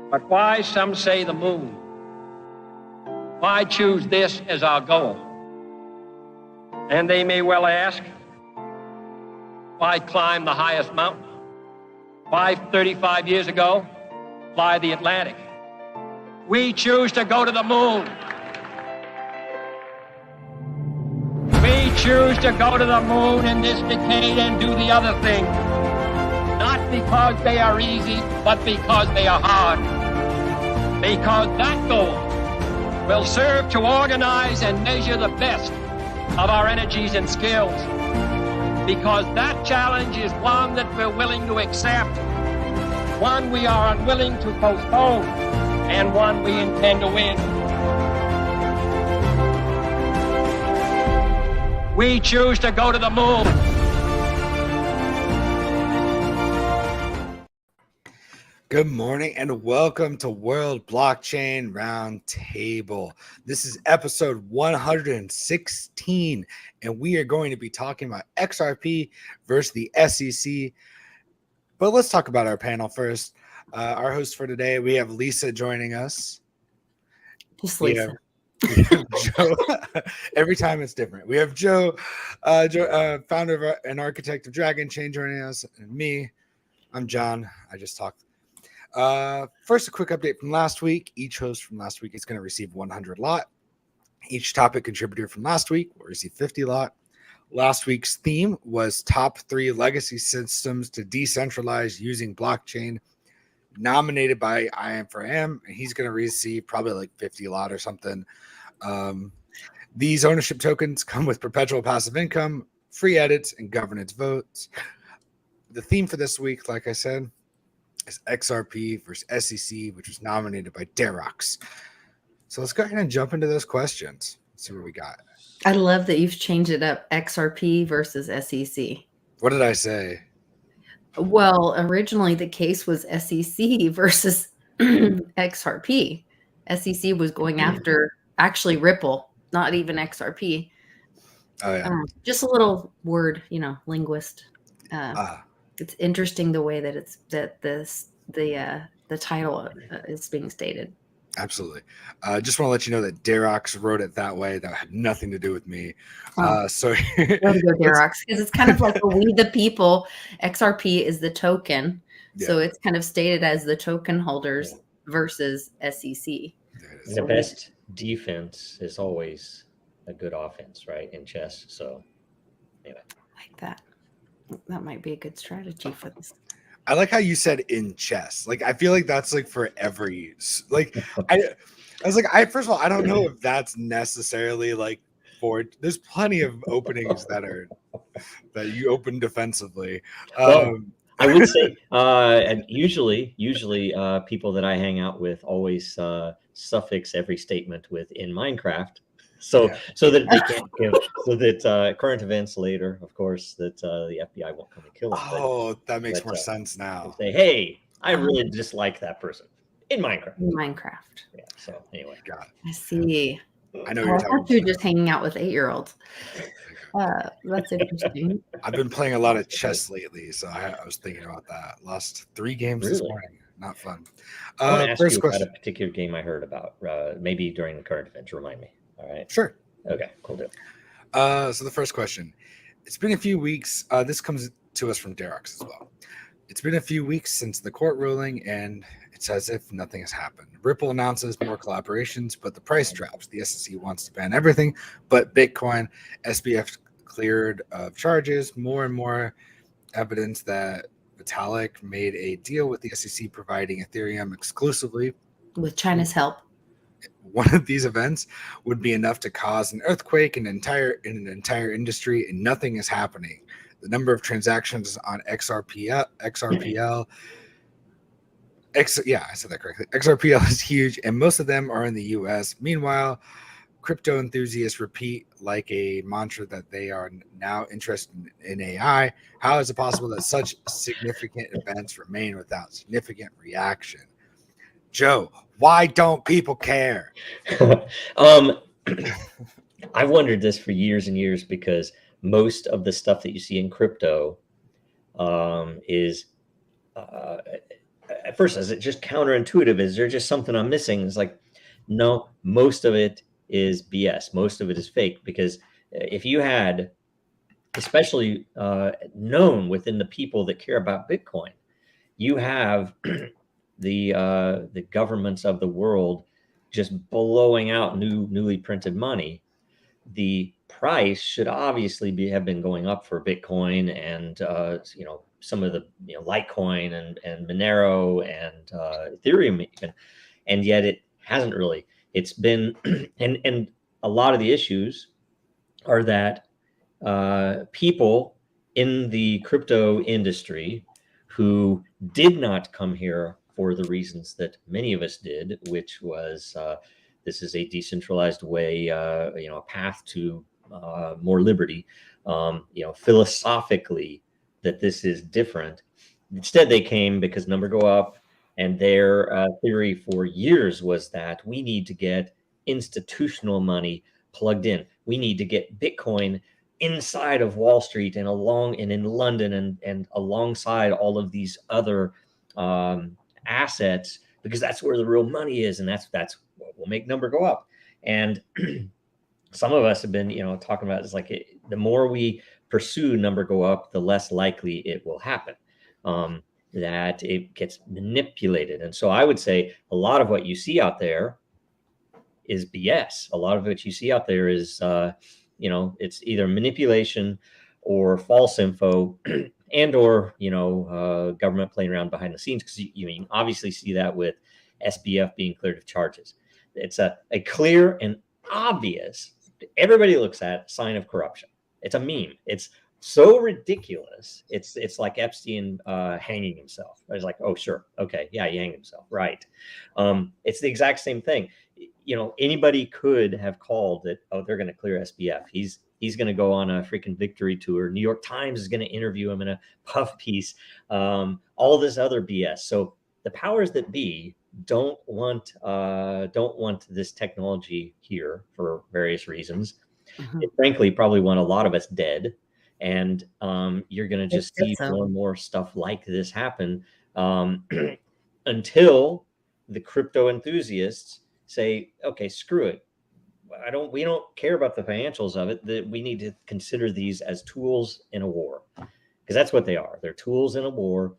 But why, some say, the moon? Why choose this as our goal? And they may well ask, why climb the highest mountain? Why, 35 years ago, fly the Atlantic? We choose to go to the moon. We choose to go to the moon in this decade and do the other thing. Not because they are easy, but because they are hard. Because that goal will serve to organize and measure the best of our energies and skills. Because that challenge is one that we're willing to accept, one we are unwilling to postpone, and one we intend to win. We choose to go to the moon. Good morning and welcome to World Blockchain Roundtable. This is episode 116, and we are going to be talking about XRP versus the SEC. But let's talk about our panel first. Our host for today, we have Lisa joining us. Just Lisa. We have Joe. Every time it's different. We have Joe, founder and architect of Dragon Chain, joining us, and me. I'm John. I just talked. First, a quick update from last week. Each host from last week is going to receive 100 lot. Each topic contributor from last week will receive 50 lot. Last week's theme was top 3 legacy systems to decentralize using blockchain, nominated by IM4M, and he's going to receive probably like 50 lot or something. These ownership tokens come with perpetual passive income, free edits, and governance votes. The theme for this week, like I said, is XRP versus SEC, which was nominated by Derox. So let's go ahead and jump into those questions. Let's see what we got. I love that you've changed it up. XRP versus SEC. What did I say? Well, originally the case was SEC versus XRP. SEC was going after actually Ripple, not even XRP. Oh yeah. Just a little word, linguist. It's interesting the way that the title is being stated. Absolutely. Just want to let you know that Derox wrote it that way. That had nothing to do with me. So Derox, because it's kind of like a we the people. XRP is the token, so it's kind of stated as the token holders versus SEC. The best defense is always a good offense, right? In chess. So anyway, like that. That might be a good strategy for this. I like how you said in chess. Like, I feel like that's like for every, like, I was like, first of all, I don't know if that's necessarily like for, there's plenty of openings that you open defensively. Well, I would say, and usually people that I hang out with always suffix every statement with in Minecraft. So that they can't give, so that current events later, of course, that the FBI won't come and kill them. Oh, that makes more sense now. Say, hey, I really dislike that person in Minecraft. Yeah. So anyway, got it. I see. I know you're talking. You're just hanging out with 8-year-olds. That's interesting. I've been playing a lot of chess lately, so I was thinking about that. Lost 3 games this morning. Not fun. I want to ask you about a particular game I heard about, maybe during the current events. Remind me. All right. Sure. Okay, cool deal. So the first question. It's been a few weeks. This comes to us from Derox as well. It's been a few weeks since the court ruling, and it's as if nothing has happened. Ripple announces more collaborations, but the price drops. The SEC wants to ban everything but Bitcoin. SBF cleared of charges. More and more evidence that Vitalik made a deal with the SEC, providing Ethereum exclusively. With China's help. One of these events would be enough to cause an earthquake in an entire industry, and nothing is happening. The number of transactions on XRPL, I said that correctly. XRPL is huge, and most of them are in the US. Meanwhile, crypto enthusiasts repeat like a mantra that they are now interested in AI. How is it possible that such significant events remain without significant reaction? Joe, why don't people care? I wondered this for years and years, because most of the stuff that you see in crypto is at first, is it just counterintuitive? Is there just something I'm missing? It's like, no, most of it is BS. Most of it is fake, because if you had, especially known within the people that care about Bitcoin, you have the governments of the world just blowing out newly printed money. The price should obviously have been going up for Bitcoin and some of the Litecoin and Monero and Ethereum even, and yet it hasn't really. It's been and a lot of the issues are that people in the crypto industry who did not come here for the reasons that many of us did, which was this is a decentralized way, a path to more liberty, philosophically, that this is different. Instead, they came because number go up, and their theory for years was that we need to get institutional money plugged in. We need to get Bitcoin inside of Wall Street and in London and alongside all of these other assets, because that's where the real money is, and that's what will make number go up. And some of us have been talking about, it's like the more we pursue number go up, the less likely it will happen, that it gets manipulated. And so I would say a lot of what you see out there is BS. A lot of what you see out there is it's either manipulation or false info and or government playing around behind the scenes, because you obviously see that with SBF being cleared of charges. It's a clear and obvious, everybody looks at, sign of corruption. It's a meme. It's so ridiculous. It's like Epstein hanging himself. It's like, oh sure, okay, yeah, he hanged himself, right? It's the exact same thing. Anybody could have called it, oh, they're going to clear SBF. He's going to go on a freaking victory tour. New York Times is going to interview him in a puff piece. All this other BS. So the powers that be don't want this technology here for various reasons. Mhm. They frankly probably want a lot of us dead. And you're going to just see so. more and more stuff like this happen until the crypto enthusiasts say, okay, screw it. We don't care about the financials of it. That we need to consider these as tools in a war, because that's what they are. They're tools in a war,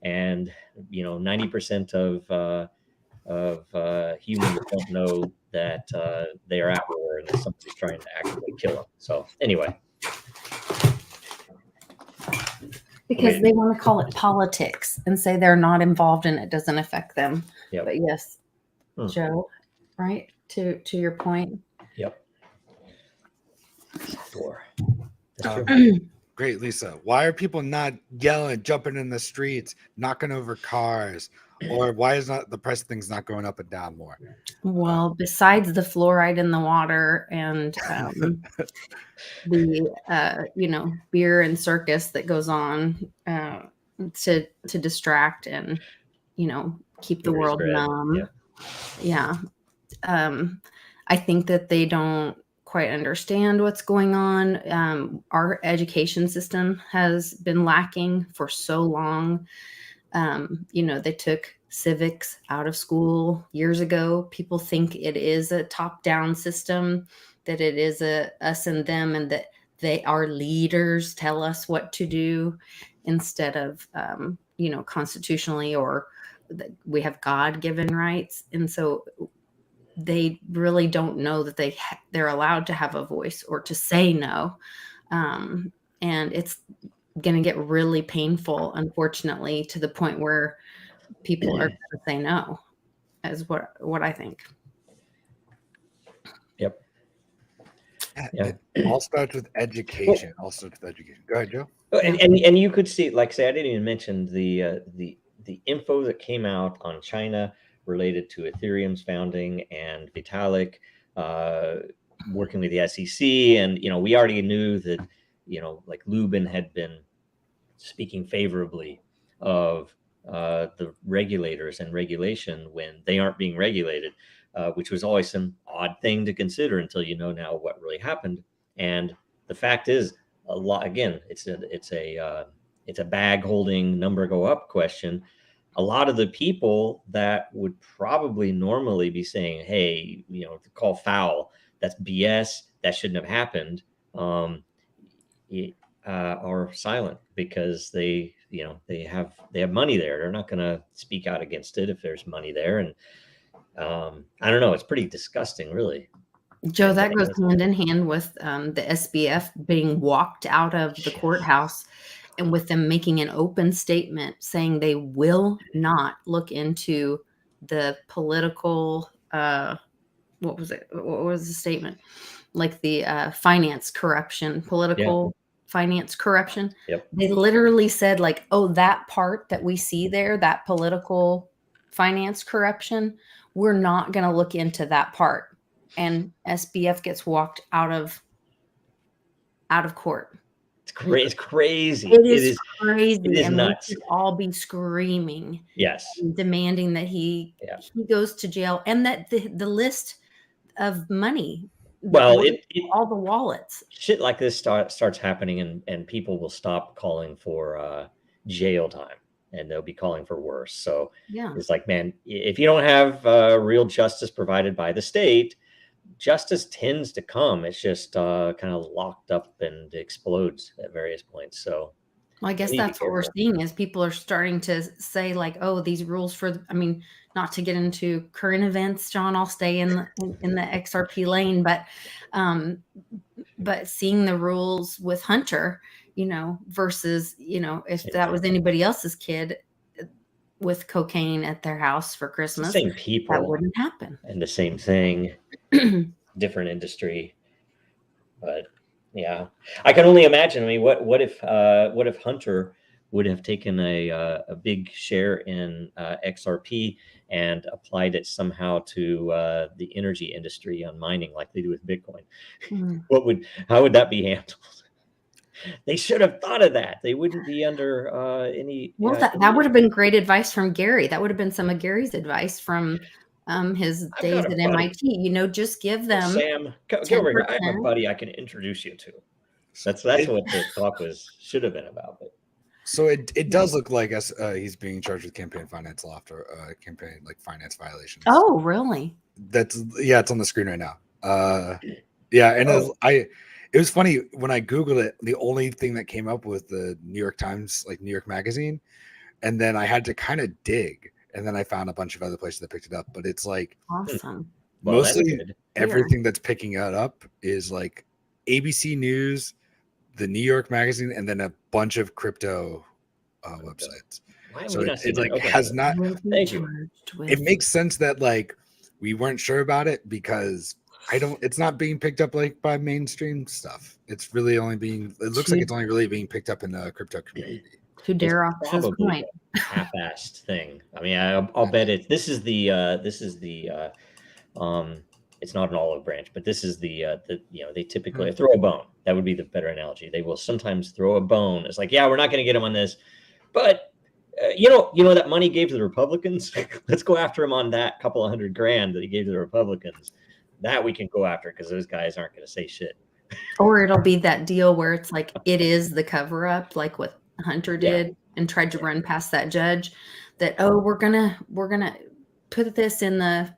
and 90% of humans don't know that they are at war and somebody's trying to actively kill them. So anyway, because they want to call it politics and say they're not involved and it doesn't affect them. Yep. But yes, Joe, right? To your point. Yep. Great, Lisa. Why are people not yelling, jumping in the streets, knocking over cars, or why is the price of things not going up and down more? Well, besides the fluoride in the water and the beer and circus that goes on to distract and keep the world numb. Yeah. I think that they don't quite understand what's going on. Our education system has been lacking for so long. They took civics out of school years ago. People think it is a top-down system, that it is a us and them, and that our leaders tell us what to do instead of constitutionally, or that we have God-given rights. And so they really don't know that they're allowed to have a voice or to say no. And it's going to get really painful, unfortunately, to the point where people are going to say no, is what I think. Yep. It all starts with education. Go ahead, Joe. And you could see, like, say, I didn't even mention the info that came out on China related to Ethereum's founding and Vitalik working with the SEC. And, we already knew that, like Lubin had been speaking favorably of the regulators and regulation when they aren't being regulated, which was always some odd thing to consider until now what really happened. And the fact is, a lot, again, it's a bag holding number go up question. a lot of the people that would probably normally be saying, hey, call foul, that's BS, that shouldn't have happened, are silent because they have money there. They're not going to speak out against it if there's money there. And I don't know, it's pretty disgusting, really. Joe, that goes hand in hand with the SBF being walked out of the courthouse, and with them making an open statement saying they will not look into the political, what was it? What was the statement? Like the finance corruption, political finance corruption. Yep. They literally said like, oh, that part that we see there, that political finance corruption, we're not going to look into that part. And SBF gets walked out of court. It's crazy. It's crazy. It is crazy. It is and nuts. We should all be screaming. Yes. Demanding that he goes to jail, and that the list of money. Well, all the wallets. Shit like this starts happening, and people will stop calling for jail time, and they'll be calling for worse. So it's like, man, if you don't have real justice provided by the state, justice tends to come. It's just kind of locked up and explodes at various points. So well, I guess that's what we're seeing is people are starting to say like, oh, these rules not to get into current events, John, I'll stay in the XRP lane, but seeing the rules with Hunter, versus, if that was anybody else's kid with cocaine at their house for Christmas, same people, that wouldn't happen. And the same thing, different industry. But yeah, I can only imagine. I mean, what if Hunter would have taken a big share in XRP and applied it somehow to the energy industry on mining, like they do with Bitcoin? How would that be handled? They should have thought of that. They wouldn't be under any. Well, that would have been great advice from Gary. That would have been some of Gary's advice from his days at MIT. Just give them. Sam, go over here. I have a buddy I can introduce you to. That's what the talk should have been about. But. So it does look like he's being charged with campaign finance law after campaign finance violations. Oh, really? It's on the screen right now. It was funny when I Googled it, the only thing that came up was the New York Times, like New York Magazine. And then I had to kind of dig. And then I found a bunch of other places that picked it up. But it's like awesome. Mostly everything that's picking it up is like ABC News, the New York Magazine, and then a bunch of crypto websites. So it like has not. Thank you. It makes sense that like we weren't sure about it because it's not being picked up like by mainstream stuff. It's really only being. It looks like it's only really being picked up in the crypto community. To Darroch's point, half-assed thing. I mean, I'll bet it. This is the. It's not an olive branch, but this is they typically throw a bone. That would be the better analogy. They will sometimes throw a bone. It's like, yeah, we're not going to get him on this, but you know that money he gave to the Republicans. Let's go after him on that couple of $100,000 that he gave to the Republicans. That we can go after because those guys aren't going to say shit. Or it'll be that deal where it's like it is the cover up, like what Hunter did and tried to run past that judge. That we're gonna put this in the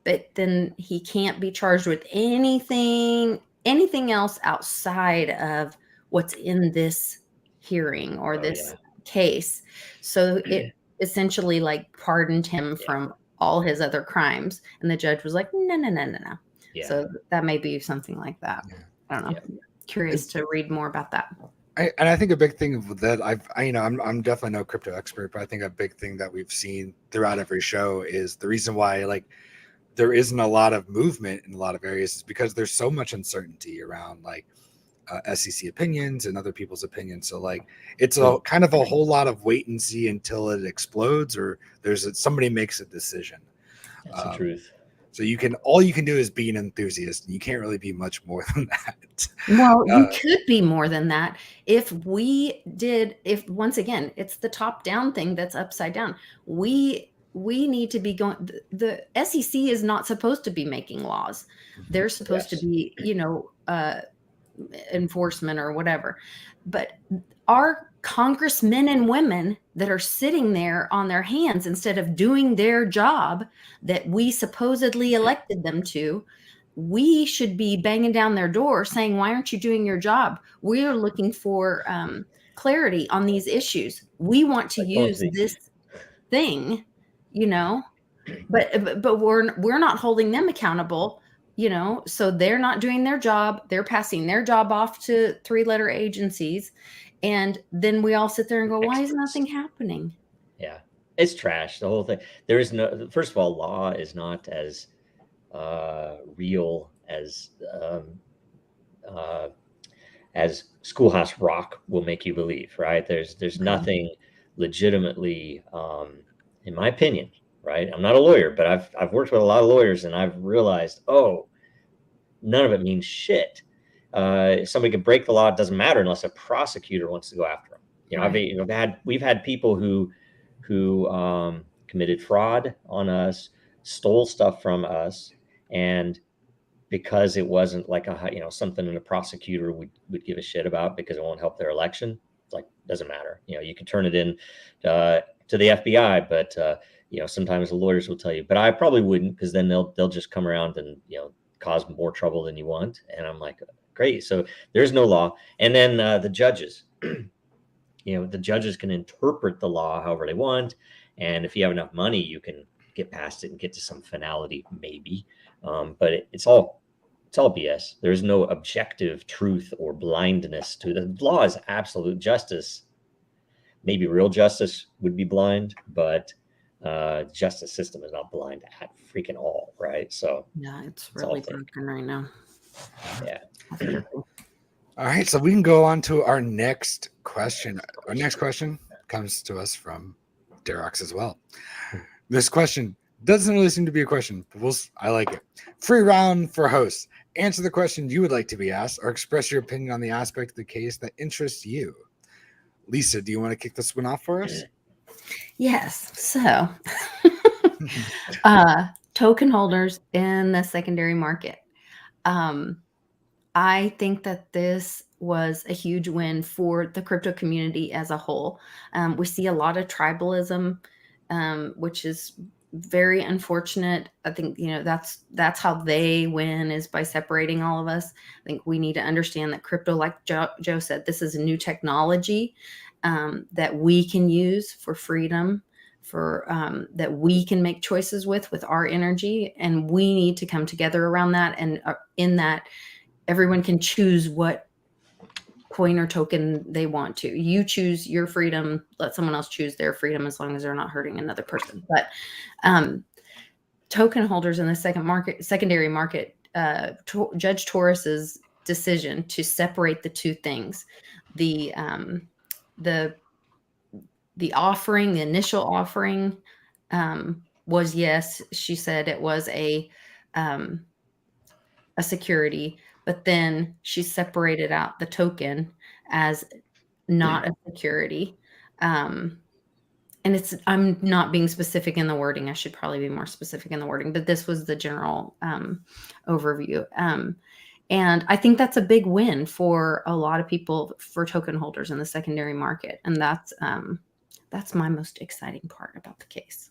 but then he can't be charged with anything else outside of what's in this hearing or this case. So it essentially like pardoned him from all his other crimes, and the judge was like, no. Yeah. So that may be something like that. Yeah. I don't know. Yeah. Curious to read more about that. I think a big thing that I'm definitely no crypto expert, but I think a big thing that we've seen throughout every show is the reason why like there isn't a lot of movement in a lot of areas is because there's so much uncertainty around like SEC opinions and other people's opinions. So like it's a kind of a whole lot of wait and see until it explodes or somebody makes a decision. That's the truth. So all you can do is be an enthusiast. You can't really be much more than that. Well, you could be more than that if once again, it's the top down thing that's upside down. We need to be going. The SEC is not supposed to be making laws. They're supposed to be, enforcement or whatever. But our congressmen and women that are sitting there on their hands instead of doing their job that we supposedly elected them to, we should be banging down their door saying, why aren't you doing your job? We're looking for clarity on these issues. We want to use this thing, you know, but we're not holding them accountable, you know, so they're not doing their job. They're passing their job off to 3-letter agencies. And then we all sit there and go, why is nothing happening? Yeah, it's trash. The whole thing. There is no, first of all, law is not as real as Schoolhouse Rock will make you believe, right? There's nothing legitimately, in my opinion, right? I'm not a lawyer, but I've worked with a lot of lawyers, and I've realized, oh, none of it means shit. If somebody could break the law, it doesn't matter unless a prosecutor wants to go after them. You know, we've had people who committed fraud on us, stole stuff from us, and because it wasn't like something that a prosecutor would give a shit about because it won't help their election, it's like, doesn't matter. You know, you can turn it in to the FBI, but sometimes the lawyers will tell you, but I probably wouldn't, because then they'll just come around and cause more trouble than you want. And I'm like, great. So there's no law. And then the judges, the judges can interpret the law however they want. And if you have enough money, you can get past it and get to some finality, maybe. But it's all BS. There's no objective truth or blindness to the law. Is absolute justice. Maybe real justice would be blind, but justice system is not blind at freaking all, right? So yeah, it's really broken right now. Yeah. All right, so we can go on to our next question. Our next question comes to us from Derox as well. This question doesn't really seem to be a question, but I like it. Free round for hosts. Answer the question you would like to be asked, or express your opinion on the aspect of the case that interests you. Lisa, do you want to kick this one off for us? Yes. So, token holders in the secondary market. I think that this was a huge win for the crypto community as a whole. We see a lot of tribalism, which is very unfortunate. I think, that's how they win, is by separating all of us. I think we need to understand that crypto, like Joe said, this is a new technology that we can use for freedom, for that we can make choices with our energy. And we need to come together around that. And in that, everyone can choose what coin or token they want to. You choose your freedom, let someone else choose their freedom, as long as they're not hurting another person. But token holders in the secondary market, Judge Torres's decision to separate the two things, the offering, the initial offering, was, yes, she said it was a security, but then she separated out the token as not a security. And I'm not being specific in the wording. I should probably be more specific in the wording, but this was the general overview. And I think that's a big win for a lot of people, for token holders in the secondary market. And that's my most exciting part about the case.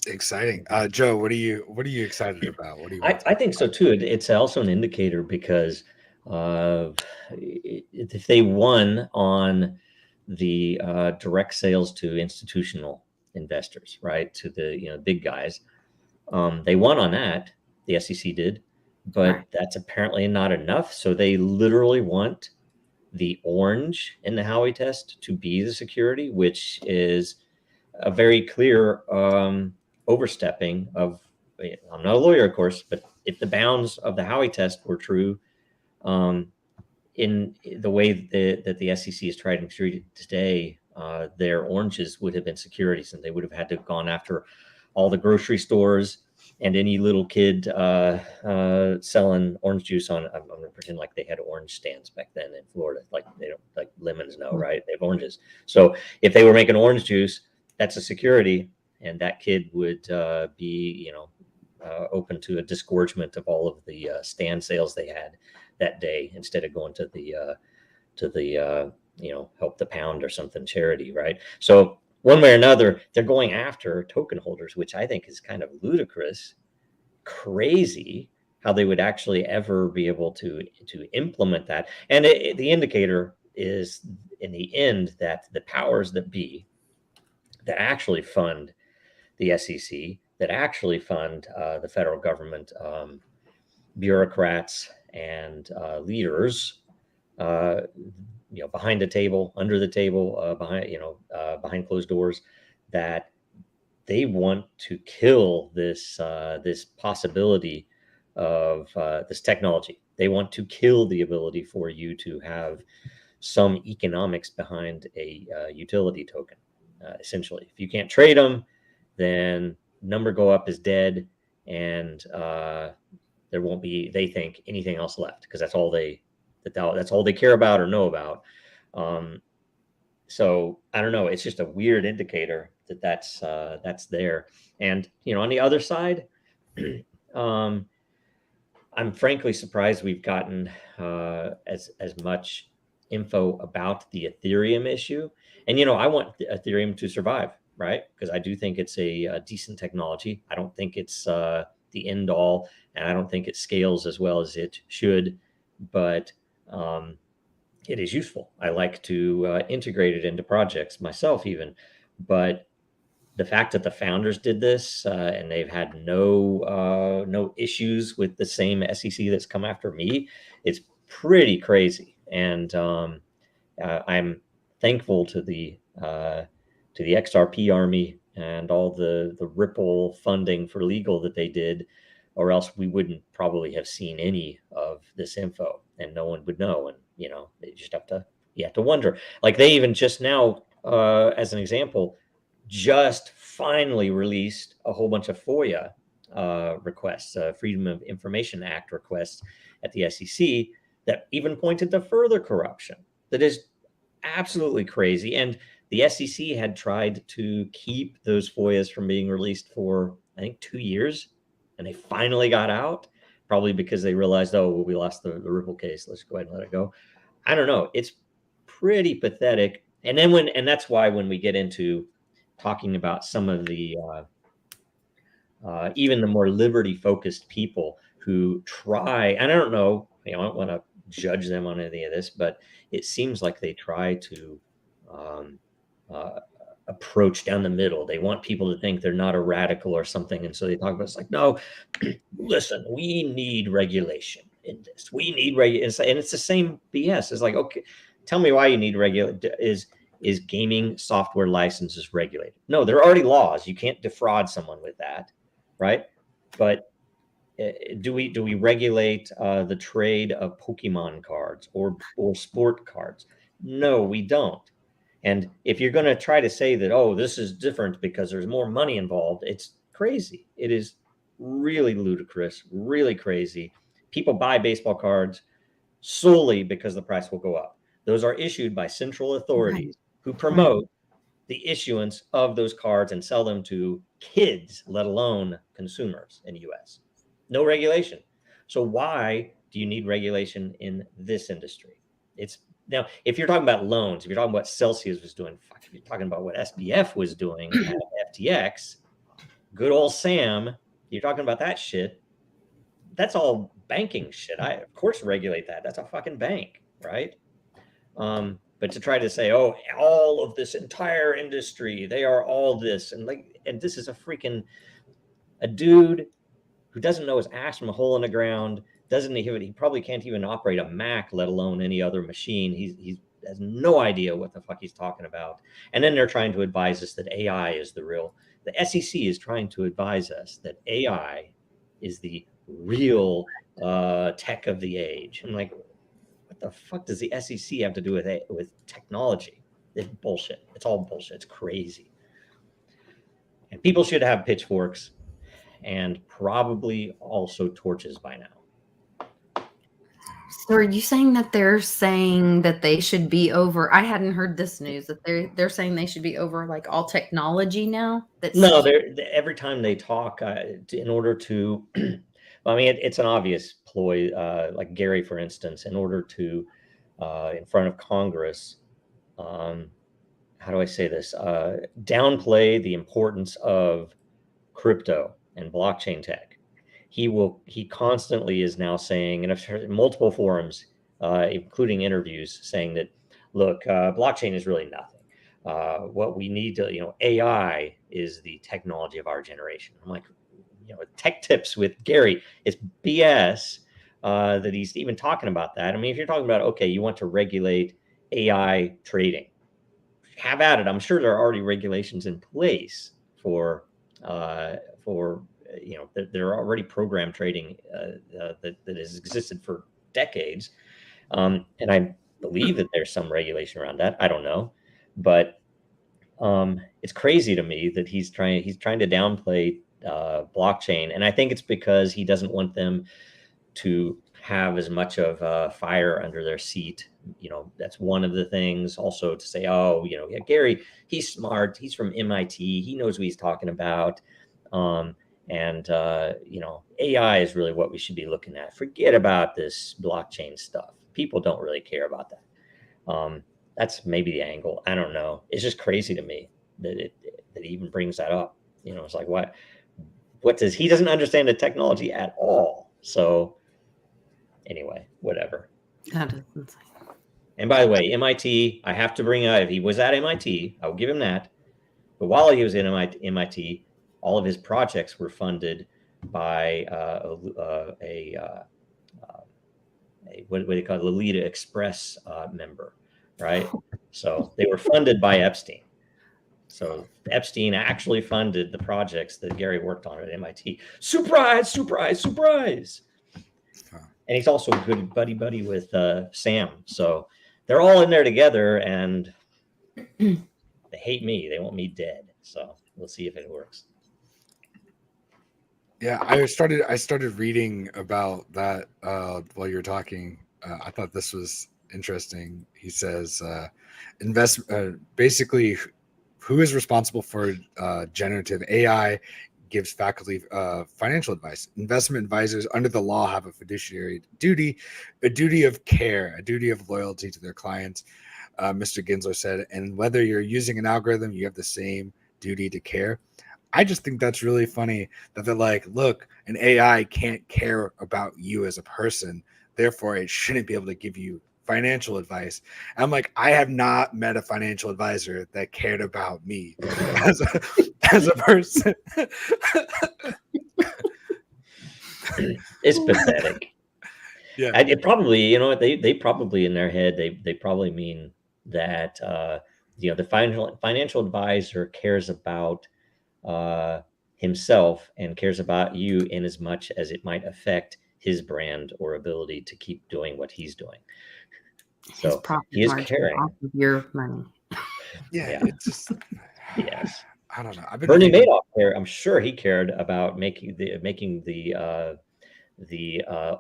Exciting. Joe, what are you excited about? What do you I think so too. It's also an indicator, because if they won on the direct sales to institutional investors, right, to the big guys, they won on that. The SEC did, but that's apparently not enough. So they literally want the orange in the Howey test to be the security, which is a very clear overstepping of, I'm not a lawyer, of course, but if the bounds of the Howey test were true, in the way that the SEC is trying to treat it today, their oranges would have been securities, and they would have had to have gone after all the grocery stores and any little kid selling orange juice on. I'm going to pretend like they had orange stands back then in Florida, like they don't, like lemons, no, right? They have oranges. So if they were making orange juice, that's a security, and that kid would be, open to a disgorgement of all of the stand sales they had that day, instead of going to the to the help the pound or something charity, right? So one way or another, they're going after token holders, which I think is kind of ludicrous, crazy how they would actually ever be able to implement that. And the indicator is in the end that the powers that be that actually fund the SEC, that actually fund the federal government, bureaucrats and leaders, behind the table, under the table, behind closed doors, that they want to kill this this possibility of this technology. They want to kill the ability for you to have some economics behind a utility token. Essentially, if you can't trade them, then number go up is dead, and there won't be, they think, anything else left, because that's all they care about or know about. So I don't know. It's just a weird indicator that's there. And on the other side, I'm frankly surprised we've gotten as much info about the Ethereum issue. And I want Ethereum to survive, right? Because I do think it's a decent technology. I don't think it's the end all, and I don't think it scales as well as it should, but it is useful. I like to integrate it into projects myself even, but the fact that the founders did this and they've had no issues with the same SEC that's come after me, it's pretty crazy. And I'm thankful to the XRP army and all the Ripple funding for legal that they did, or else we wouldn't probably have seen any of this info, and no one would know. And they just you have to wonder. Like, they even just now, as an example, just finally released a whole bunch of FOIA requests, Freedom of Information Act requests at the SEC, that even pointed to further corruption. That is absolutely crazy. And the SEC had tried to keep those FOIAs from being released for, I think, 2 years, and they finally got out, probably because they realized, oh, well, we lost the Ripple case. Let's go ahead and let it go. I don't know. It's pretty pathetic. And then that's why when we get into talking about some of the even the more liberty-focused people who try, and I don't know, I don't want to judge them on any of this, but it seems like they try to approach down the middle. They want people to think they're not a radical or something, and so they talk about, it's like, no, listen, we need regulation in this. We need regulation, and it's the same BS. It's like, okay, tell me why you need regulation. Is gaming software licenses regulated? No, there are already laws. You can't defraud someone with that, right? But do we regulate the trade of Pokemon cards or sport cards? No, we don't. And if you're going to try to say that, oh, this is different because there's more money involved, it's crazy. It is really ludicrous, really crazy. People buy baseball cards solely because the price will go up. Those are issued by central authorities who promote the issuance of those cards and sell them to kids, let alone consumers in the US. No regulation. So why do you need regulation in this industry? Now, if you're talking about loans, if you're talking about what Celsius was doing, if you're talking about what SBF was doing at FTX, good old Sam, you're talking about that shit, that's all banking shit. I, of course, regulate that. That's a fucking bank, right? But to try to say, oh, all of this entire industry, they are all this, and this is a dude who doesn't know his ass from a hole in the ground, he probably can't even operate a Mac, let alone any other machine. He has no idea what the fuck he's talking about. And then they're trying to advise us that AI is the SEC is trying to advise us that AI is the real tech of the age. I'm like, what the fuck does the SEC have to do with technology? It's bullshit. It's all bullshit. It's crazy. And people should have pitchforks and probably also torches by now. So are you saying that they're saying that they should be over? I hadn't heard this news, that they're saying they should be over like all technology now. No, every time they talk, in order to, I mean, it's an obvious ploy. Like Gary, for instance, in order to in front of Congress. How do I say this? Downplay the importance of crypto and blockchain tech. He constantly is now saying, and I've heard in multiple forums, including interviews, saying that, look, blockchain is really nothing. What we need to, AI is the technology of our generation. I'm like, tech tips with Gary, it's BS that he's even talking about that. I mean, if you're talking about, okay, you want to regulate AI trading, have at it. I'm sure there are already regulations in place for there are already program trading that has existed for decades, and I believe that there's some regulation around that. I don't know, but it's crazy to me that he's trying to downplay blockchain, and I think it's because he doesn't want them to have as much of fire under their seat. That's one of the things. Also to say, oh, yeah, Gary, he's smart. He's from MIT. He knows what he's talking about. And AI is really what we should be looking at. Forget about this blockchain stuff. People don't really care about that. That's maybe the angle. I don't know. It's just crazy to me that he even brings that up. It's like, he doesn't understand the technology at all. So anyway, whatever. That is insane. And by the way, MIT, I have to bring up, if he was at MIT, I will give him that. But while he was in MIT, all of his projects were funded by what do they call it, Lolita Express member, right? So they were funded by Epstein. So Epstein actually funded the projects that Gary worked on at MIT. Surprise, surprise, surprise. And he's also a good buddy with Sam. So they're all in there together, and they hate me. They want me dead. So we'll see if it works. Yeah, I started reading about that while you were talking. I thought this was interesting. He says, basically, who is responsible for generative AI gives faculty financial advice. Investment advisors under the law have a fiduciary duty, a duty of care, a duty of loyalty to their clients. Mr. Ginsler said, and whether you're using an algorithm, you have the same duty to care. I just think that's really funny that they're like, look, an AI can't care about you as a person, therefore it shouldn't be able to give you financial advice. And I'm like, I have not met a financial advisor that cared about me as a person. It's pathetic. Yeah, It probably, they probably in their head, they probably mean that the financial advisor cares about himself and cares about you in as much as it might affect his brand or ability to keep doing what he's doing. So he is caring. Off of your money. Yeah. It's just, yes. I don't know. Bernie Madoff cared. I'm sure he cared about making the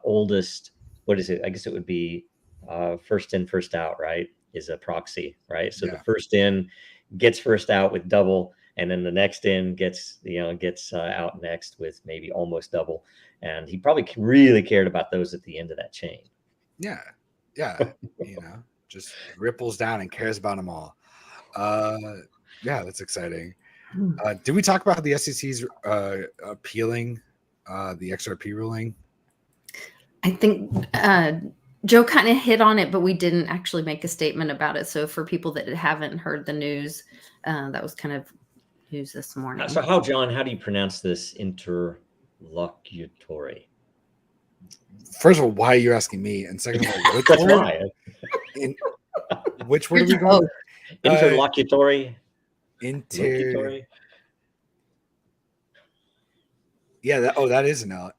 oldest. What is it? I guess it would be first in, first out. Right? Is a proxy, right? So the first in gets first out with double, and then the next in gets out next with maybe almost double. And he probably really cared about those at the end of that chain. Yeah. Just ripples down and cares about them all. Yeah, that's exciting. Did we talk about the SEC's appealing the XRP ruling? I think Joe kind of hit on it, but we didn't actually make a statement about it. So for people that haven't heard the news, that was kind of news this morning. So John, how do you pronounce this interlocutory? First of all, why are you asking me? And second of all, which That's word? why. Which word are we going? Interlocutory. Locutory. Yeah. That is an L.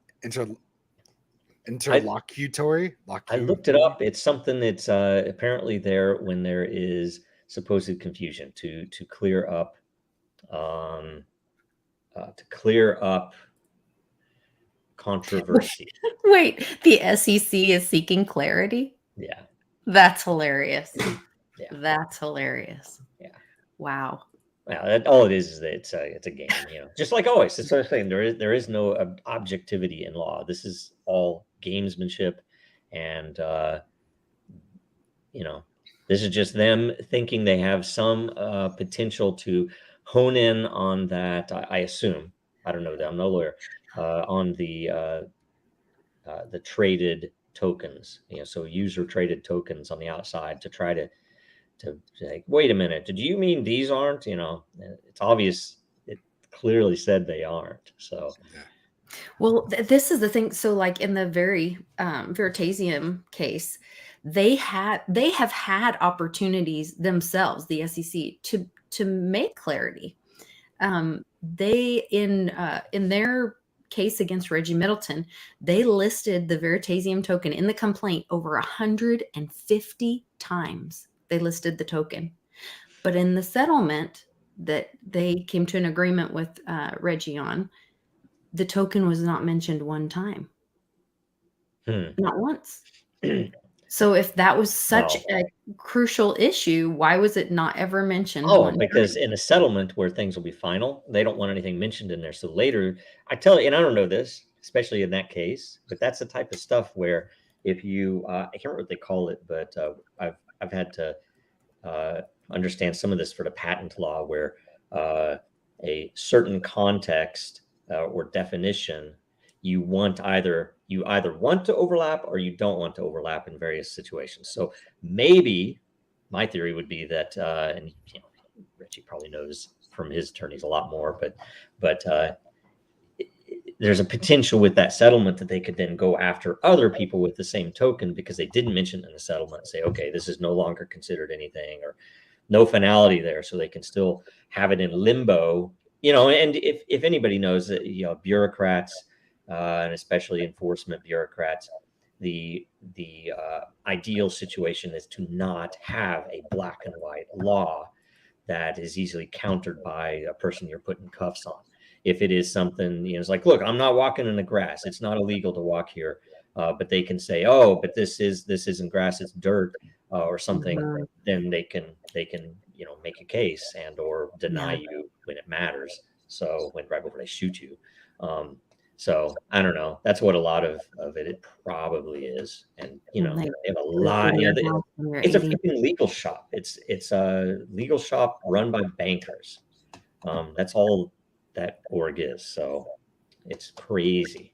Interlocutory. I looked it up. It's something that's apparently there when there is supposed confusion to clear up controversy. Wait, the SEC is seeking clarity? Yeah. That's hilarious. Yeah. That's hilarious. Yeah. Wow. Well, all it is that it's a game, just like always. That's what I'm saying. There is no objectivity in law. This is all gamesmanship, and this is just them thinking they have some potential to hone in on that. I assume, I don't know, I'm no lawyer, on the traded tokens, so user traded tokens on the outside to try to say, wait a minute, did you mean these aren't? It's obvious. It clearly said they aren't. So, well, this is the thing. So, like in the very Veritasium case, they have had opportunities themselves, the SEC, to make clarity. They in their case against Reggie Middleton, they listed the Veritasium token in the complaint over 150 times. They listed the token, but in the settlement that they came to an agreement with Reggie on, the token was not mentioned one time, not once. So if that was such a crucial issue, why was it not ever mentioned? Because in a settlement where things will be final, they don't want anything mentioned in there. So later, I tell you, and I don't know this, especially in that case, but that's the type of stuff where if you, I can't remember what they call it, but I've had to understand some of this for the patent law, where a certain context or definition, you either want to overlap or you don't want to overlap in various situations. So maybe my theory would be that, and Richie probably knows from his attorneys a lot more, but there's a potential with that settlement that they could then go after other people with the same token because they didn't mention it in the settlement and say, okay, this is no longer considered anything, or no finality there, so they can still have it in limbo. And if anybody knows that, bureaucrats, and especially enforcement bureaucrats, the ideal situation is to not have a black and white law that is easily countered by a person you're putting cuffs on. If it is something, it's like, look, I'm not walking in the grass. It's not illegal to walk here. But they can say, oh, but this isn't grass, it's dirt, or something. Then they can make a case and or deny you when it matters. So right before they shoot you. So I don't know. That's what a lot of it probably is. And they have a lot. It's a freaking legal shop. It's a legal shop run by bankers. That's all that org is. So it's crazy.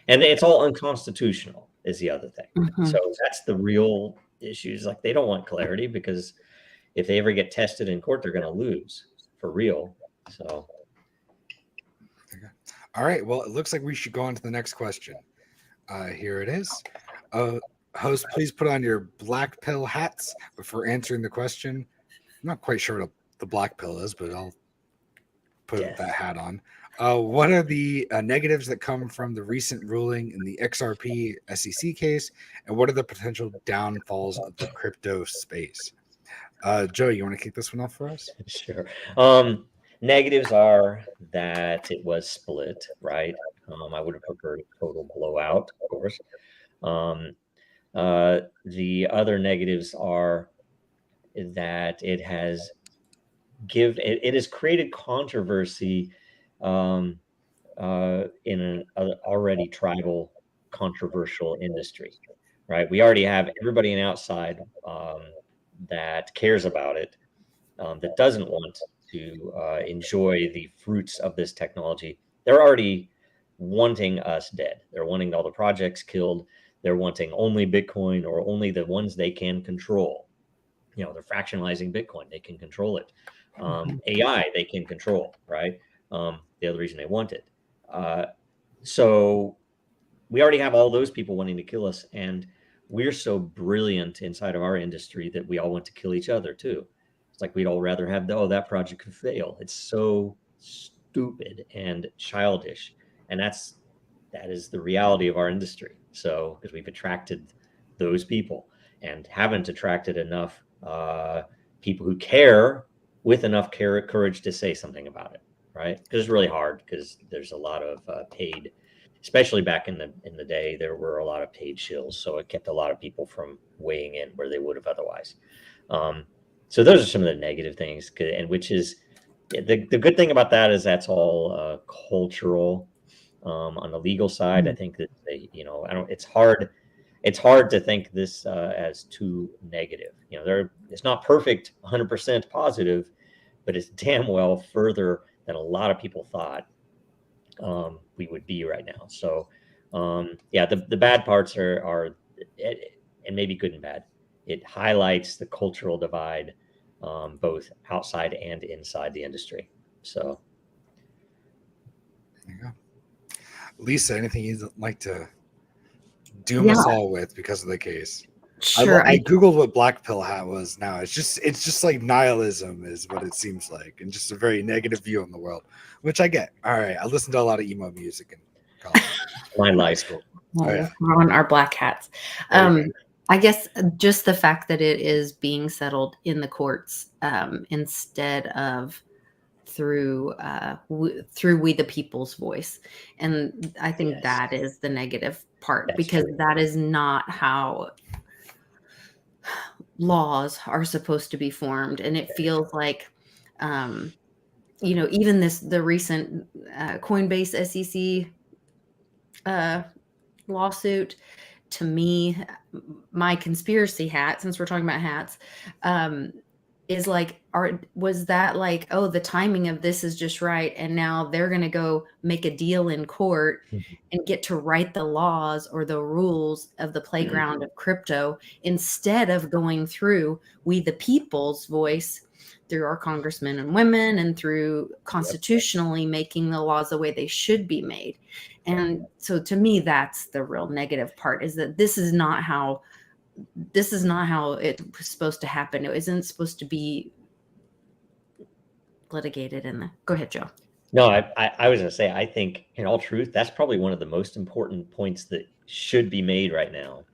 And it's all unconstitutional is the other thing. So that's the real issues. Like, they don't want clarity, because if they ever get tested in court, they're going to lose for real. So. All right. Well, it looks like we should go on to the next question. Here it is. Host, please put on your black pill hats before answering the question. I'm not quite sure what the black pill is, but I'll put that hat on. What are the negatives that come from the recent ruling in the XRP SEC case, and what are the potential downfalls of the crypto space? Joe, you want to kick this one off for us? Sure. Negatives are that it was split, right? I would have preferred a total blowout, of course. The other negatives are that it has created controversy in an already tribal, controversial industry, right? We already have everybody on the outside that cares about it, that doesn't want to enjoy the fruits of this technology. They're already wanting us dead. They're wanting all the projects killed. They're wanting only Bitcoin, or only the ones they can control. They're fractionalizing Bitcoin. They can control it. AI, they can control, right? The other reason they want it. So we already have all those people wanting to kill us, and we're so brilliant inside of our industry that we all want to kill each other too. It's like we'd all rather have that project could fail. It's so stupid and childish, and that is the reality of our industry. So because we've attracted those people and haven't attracted enough people who care with enough courage to say something about it, right? Because it's really hard, because there's a lot of paid, especially back in the day, there were a lot of paid shills, so it kept a lot of people from weighing in where they would have otherwise. So those are some of the negative things, and which is the good thing about that is that's all cultural. On the legal side, I think that it's hard. it's hard to think this as too negative. You know, it's not perfect, 100% positive, but it's damn well further than a lot of people thought we would be right now. So, yeah, the bad parts are, and maybe good and bad. It highlights the cultural divide, both outside and inside the industry. So, there you go. Lisa, anything you'd like to doom us all with because of the case? Sure. I googled what black pill hat was. Now it's just like nihilism is what it seems like, and just a very negative view on the world, which I get. All right, I listened to a lot of emo music in college. my School. We're on our black hats. I guess just the fact that it is being settled in the courts instead of through we the people's voice, and I think that is the negative part. That's because true. That is not how laws are supposed to be formed, and it feels like even the recent Coinbase SEC lawsuit, to me, my conspiracy hat, since we're talking about hats, is like, was that like, oh, the timing of this is just right, and now they're going to go make a deal in court and get to write the laws or the rules of the playground of crypto, instead of going through we the people's voice, through our congressmen and women, and through constitutionally making the laws the way they should be made. And so to me, that's the real negative part, is that this is not how it was supposed to happen. It isn't supposed to be litigated in the. Go ahead, Joe. No, I was going to say, I think in all truth, that's probably one of the most important points that should be made right now.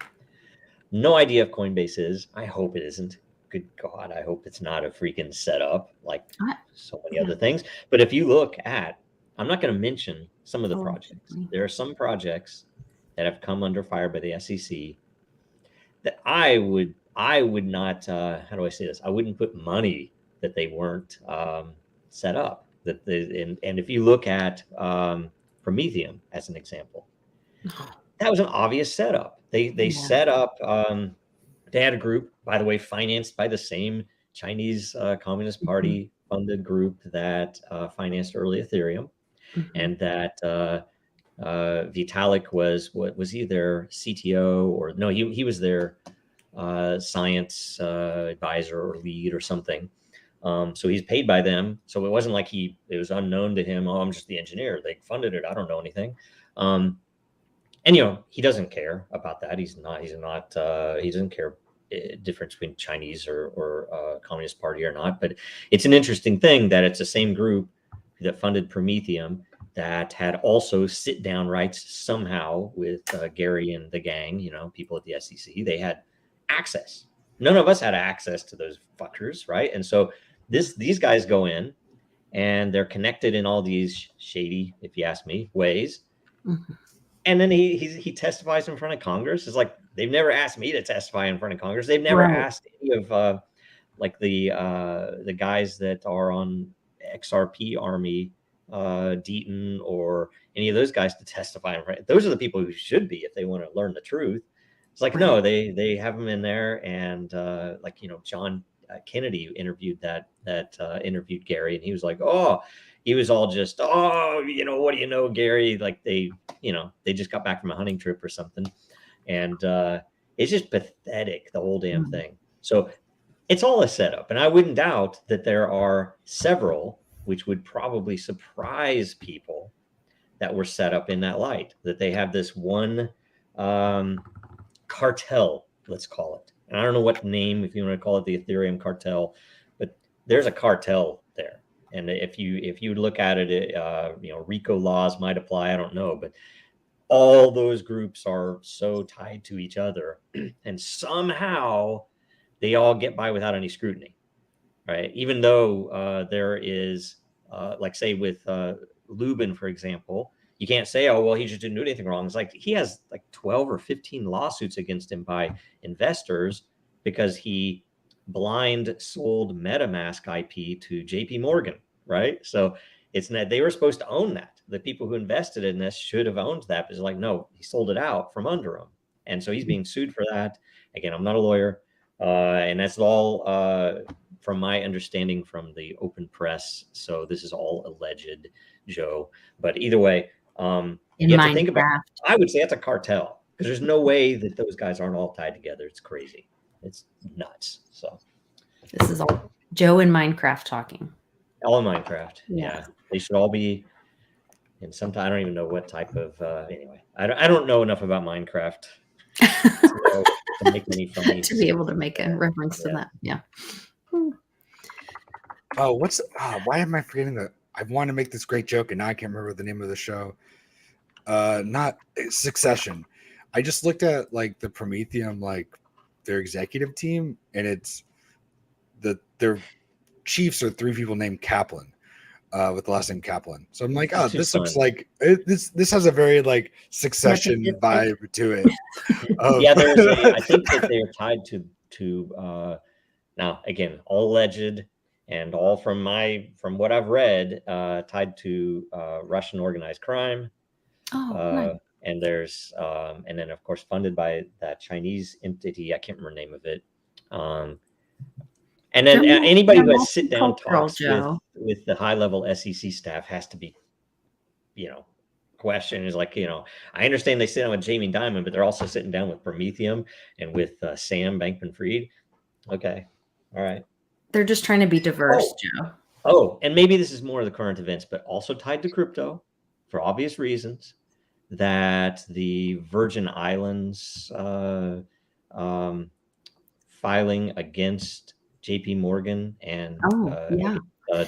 No idea if Coinbase is. I hope it isn't. Good God, I hope it's not a freaking setup like so many other things. But if you look at, I'm not going to mention some of the projects. There are some projects that have come under fire by the SEC that I would not, how do I say this? I wouldn't put money that they weren't set up. And if you look at Prometheum as an example, that was an obvious setup. They set up, they had a group, by the way, financed by the same Chinese Communist Party funded group that financed early Ethereum, and that Vitalik was he their CTO, or no, he was their science advisor or lead or something. So he's paid by them. So it wasn't like it was unknown to him. Oh, I'm just the engineer. They funded it. I don't know anything. And he doesn't care about that. He doesn't care difference between Chinese or Communist Party or not. But it's an interesting thing that it's the same group that funded Prometheum that had also sit down rights somehow with Gary and the gang, people at the SEC. They had access. None of us had access to those fuckers, right? And so these guys go in and they're connected in all these shady, if you ask me, ways. And then he testifies in front of Congress. It's like, they've never asked me to testify in front of Congress. They've never asked any of like the guys that are on XRP Army, Deaton, or any of those guys to testify in front. Those are the people who should be if they want to learn the truth. It's like, no, they have them in there, and John Kennedy interviewed interviewed Gary, and he was like, he was all just, what do you know, Gary? Like they just got back from a hunting trip or something, and it's just pathetic, the whole damn thing. So it's all a setup, and I wouldn't doubt that there are several which would probably surprise people that were set up in that light, that they have this one cartel, let's call it. And I don't know what name, if you want to call it the Ethereum cartel, but there's a cartel there. And if you look at it, RICO laws might apply. I don't know, but all those groups are so tied to each other, and somehow they all get by without any scrutiny, right? Even though there is, like say with Lubin, for example, you can't say, oh, well, he just didn't do anything wrong. It's like he has like 12 or 15 lawsuits against him by investors because he blind sold MetaMask IP to JP Morgan, right? So it's not, they were supposed to own that. The people who invested in this should have owned that. But it's like, no, he sold it out from under him. And so he's being sued for that. Again, I'm not a lawyer. And that's all from my understanding from the open press. So this is all alleged, Joe. But either way, you have to think about, I would say it's a cartel, because there's no way that those guys aren't all tied together. It's crazy. It's nuts. So this is all Joe in Minecraft talking. All in Minecraft. Yeah. They should all be in some time. I don't even know what type of, anyway, I don't know enough about Minecraft to make any funny to be able to make a reference to that. Yeah. Oh, why am I forgetting that? I want to make this great joke and now I can't remember the name of the show. Not Succession. I just looked at like the Prometheum, like their executive team, and it's their chiefs are 3 people named Kaplan, with the last name Kaplan. So I'm like, oh, this looks like this has a very like Succession vibe to it. Yeah, I think that they're tied to now again, all alleged and all from what I've read, tied to Russian organized crime. Nice. And there's and then of course funded by that Chinese entity. I can't remember the name of it. And then anybody who has sit down talks with the high level SEC staff has to be, questioned. Is like, I understand they sit down with Jamie Dimon, but they're also sitting down with Prometheum and with Sam Bankman-Fried. Okay, all right. They're just trying to be diverse, Joe. Oh, and maybe this is more of the current events, but also tied to crypto for obvious reasons. That the Virgin Islands filing against JP Morgan and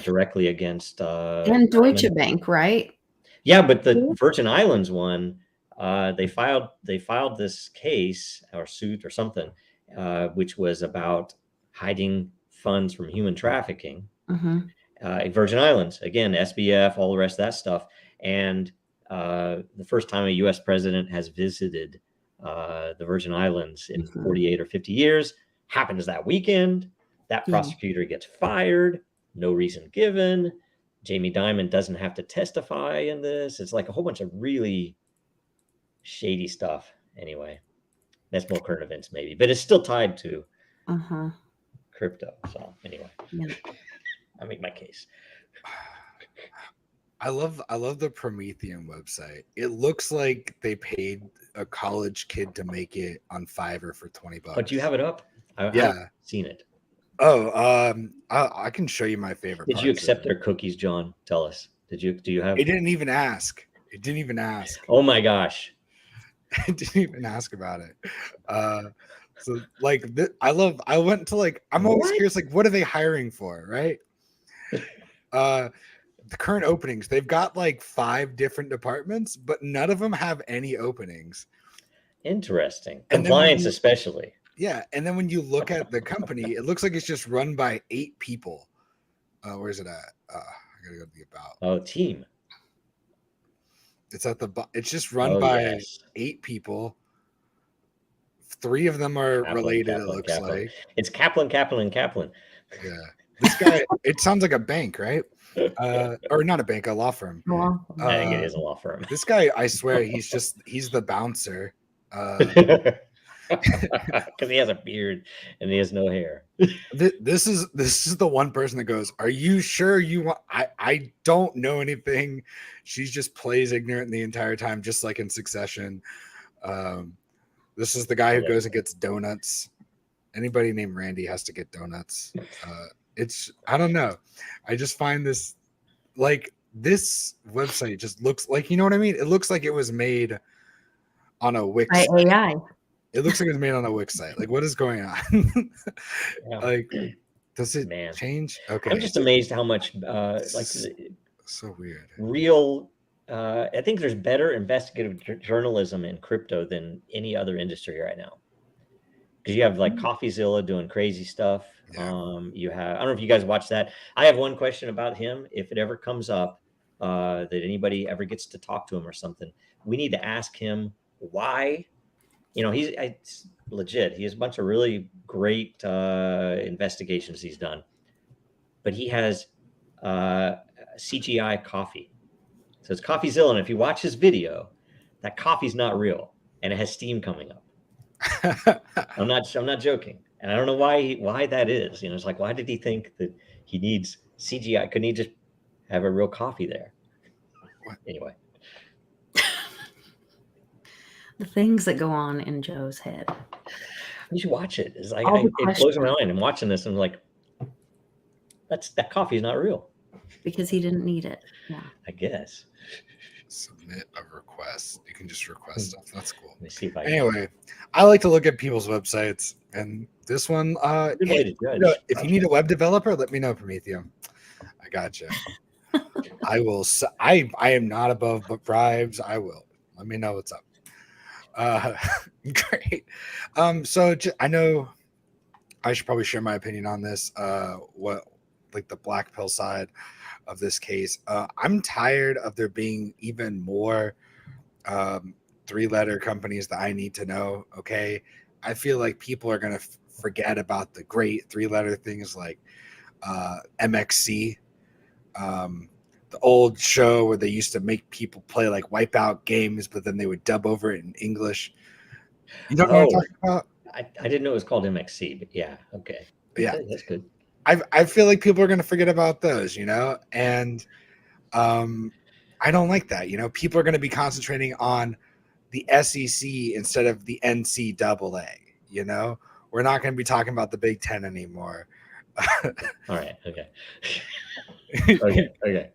directly against and Deutsche Bank, right? Yeah, but the Virgin Islands one, they filed this case or suit or something, which was about hiding funds from human trafficking. Virgin Islands, again, SBF, all the rest of that stuff, and the first time a U.S. president has visited the Virgin Islands in 48 or 50 years happens that weekend. That prosecutor gets fired, no reason given. Jamie Dimon doesn't have to testify in this. It's like a whole bunch of really shady stuff. Anyway, that's more current events maybe, but it's still tied to crypto. So anyway, I make my case. I love the Prometheum website. It looks like they paid a college kid to make it on Fiverr for $20. But you have it up? I haven't seen it. Oh, I can show you my favorite. Did you accept their cookies, John? Tell us. Do you have? It didn't even ask. Oh my gosh. It didn't even ask about it. So like, I went to like, I'm always curious, like, what are they hiring for, right? The current openings, they've got like 5 different departments, but none of them have any openings. Interesting. Compliance, especially. Yeah, and then when you look at the company, it looks like it's just run by 8 people. Where's it at? I gotta go to the about. Oh, team. It's at the. It's just run by 8 people. 3 of them are related. It looks like it's Kaplan. Yeah, this guy. It sounds like a bank, right? Or not a bank, a law firm. I think it is a law firm. This guy, I swear, he's the bouncer. Because he has a beard and he has no hair. This is the one person that goes, "Are you sure you want?" I don't know anything. She just plays ignorant the entire time, just like in Succession. This is the guy who goes and gets donuts. Anybody named Randy has to get donuts. I don't know. I just find this website just looks like, you know what I mean? It looks like it was made on a Wix by AI. It looks like it was made on a Wix site. Like, what is going on? Like, does it change? Okay. I'm just amazed how much so weird. Real I think there's better investigative journalism in crypto than any other industry right now. Because you have like CoffeeZilla doing crazy stuff. You have, I don't know if you guys watch that. I have one question about him. If it ever comes up that anybody ever gets to talk to him or something, we need to ask him why. He's legit. He has a bunch of really great investigations he's done. But he has CGI coffee. So it's CoffeeZilla. And if you watch his video, that coffee's not real. And it has steam coming up. I'm not joking. And I don't know why that is. You know, it's like, why did he think that he needs CGI? Couldn't he just have a real coffee there? Anyway. The things that go on in Joe's head. You should watch it. It's like, All the it blows my questions. mind. I'm watching this and I'm like, that coffee is not real. Because he didn't need it. Yeah. I guess. Submit a request. You can just request stuff. That's cool. Let me see if I Anyway, I like to look at people's websites, and this one, Good way to judge. if you need a web developer, let me know, Promethium. I got you. I will. I am not above bribes. I will. Let me know what's up. Great. So I know I should probably share my opinion on this. What like the black pill side of this case. I'm tired of there being even more 3-letter companies that I need to know. Okay. I feel like people are going to forget about the great 3-letter things like MXC, the old show where they used to make people play like Wipeout games, but then they would dub over it in English. You don't know what I'm talking about? I didn't know it was called MXC, but yeah. Okay. Yeah. That's good. I feel like people are going to forget about those, you know, and I don't like that. You know, people are going to be concentrating on the SEC instead of the NCAA. You know, we're not going to be talking about the Big Ten anymore. All right. Okay. Okay.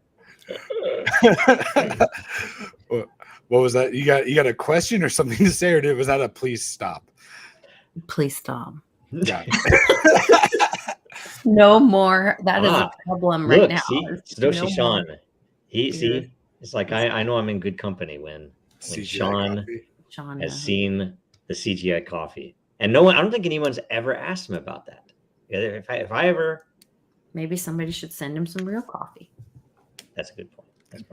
What was that? You got a question or something to say, or was that a please stop? Please stop. Yeah. No more. That is a problem right now. See, Satoshi Sean. See, it's like I know I'm in good company when Sean has seen the CGI coffee, and I don't think anyone's ever asked him about that. If I ever, maybe somebody should send him some real coffee. That's a good point.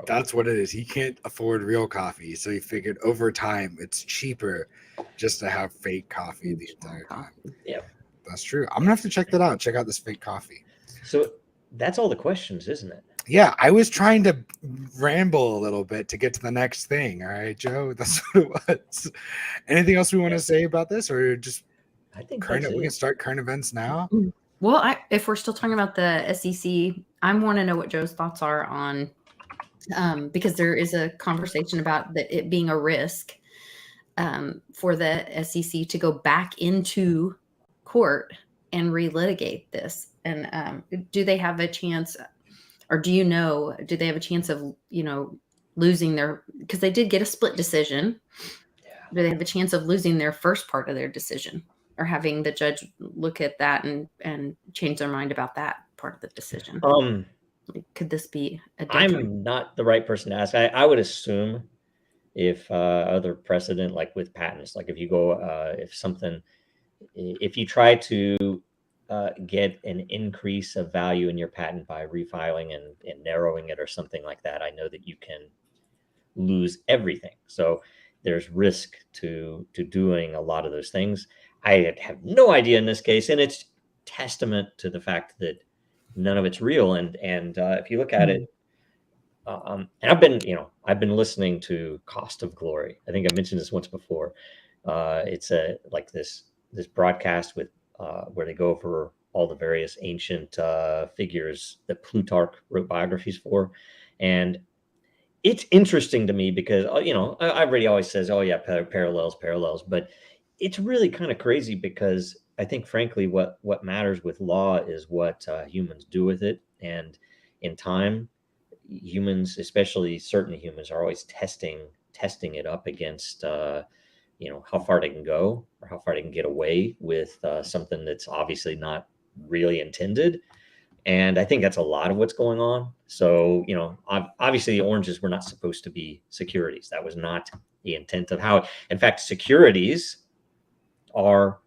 That's what it is. He can't afford real coffee, so he figured over time it's cheaper just to have fake coffee the entire time. Yeah, that's true. I'm gonna have to check that out. Check out this fake coffee. So that's all the questions, isn't it? Yeah, I was trying to ramble a little bit to get to the next thing. All right, Joe, that's what it was. Anything else we want to say about this, or just I think we can start current events now? Well, if we're still talking about the SEC, I want to know what Joe's thoughts are on, because there is a conversation about it being a risk for the SEC to go back into court and relitigate this. And do they have a chance? Or do they have a chance of, losing because they did get a split decision. Yeah. Do they have a chance of losing their first part of their decision, or having the judge look at that and change their mind about that part of the decision? Could this be I'm not the right person to ask. I would assume if other precedent, like with patents, like if you go, if you try to get an increase of value in your patent by refiling and narrowing it or something like that, I know that you can lose everything. So there's risk to doing a lot of those things. I have no idea in this case, and it's testament to the fact that none of it's real. And if you look at it, and I've been listening to Cost of Glory. I think I mentioned this once before. It's like this broadcast with where they go over all the various ancient figures that Plutarch wrote biographies for. And it's interesting to me because, everybody always says, oh yeah, parallels, but it's really kind of crazy because I think, frankly, what matters with law is what humans do with it. And in time, humans, especially certain humans, are always testing it up against how far they can go or how far they can get away with something that's obviously not really intended. And I think that's a lot of what's going on. So, obviously the oranges were not supposed to be securities. That was not the intent of how, in fact, securities are,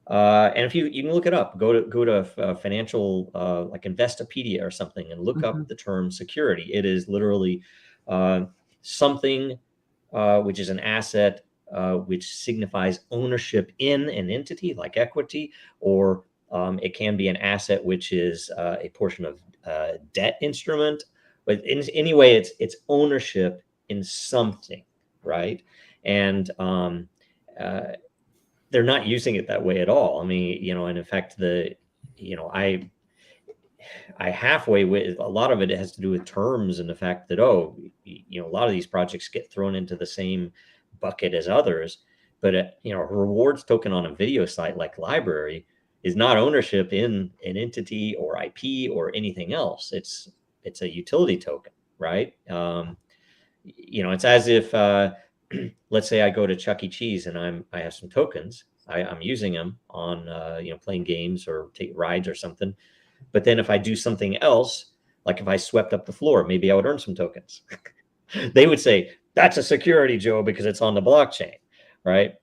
and if you can look it up, go to financial, like Investopedia or something, and look up the term security. It is literally something which is an asset which signifies ownership in an entity like equity, or it can be an asset which is a portion of debt instrument. But anyway, it's they're not using it that way at all. I mean, and in fact, I halfway with a lot of it has to do with terms and the fact that, a lot of these projects get thrown into the same bucket as others. But, a rewards token on a video site like Library is not ownership in an entity or IP or anything else. It's a utility token, right? It's as if, let's say I go to Chuck E. Cheese and I have some tokens. I'm using them on, playing games or take rides or something. But then if I do something else, like if I swept up the floor, maybe I would earn some tokens. They would say, that's a security, Joe, because it's on the blockchain, right?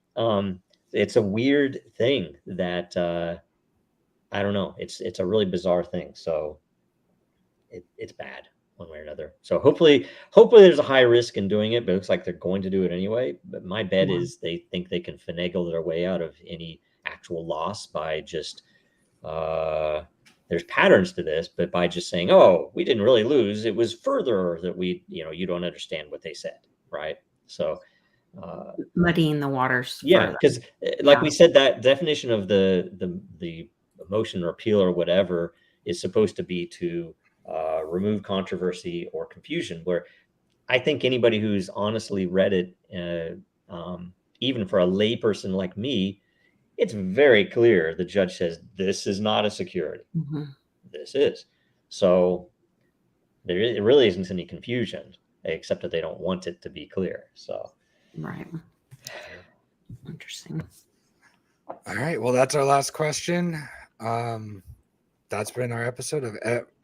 It's a weird thing that, I don't know. It's a really bizarre thing. So it's bad one way or another. So hopefully there's a high risk in doing it, but it looks like they're going to do it anyway. But my bet is they think they can finagle their way out of any actual loss by just, there's patterns to this, but by just saying, oh, we didn't really lose. It was further that you don't understand what they said. Right. So, muddying the waters. Yeah. Cause we said, that definition of the emotion or appeal or whatever is supposed to be to, remove controversy or confusion, where I think anybody who's honestly read it, even for a layperson like me, it's very clear. The judge says, this is not a security. Mm-hmm. This is. So it really isn't any confusion, except that they don't want it to be clear. So. Right. Interesting. All right. Well, that's our last question. That's been our episode of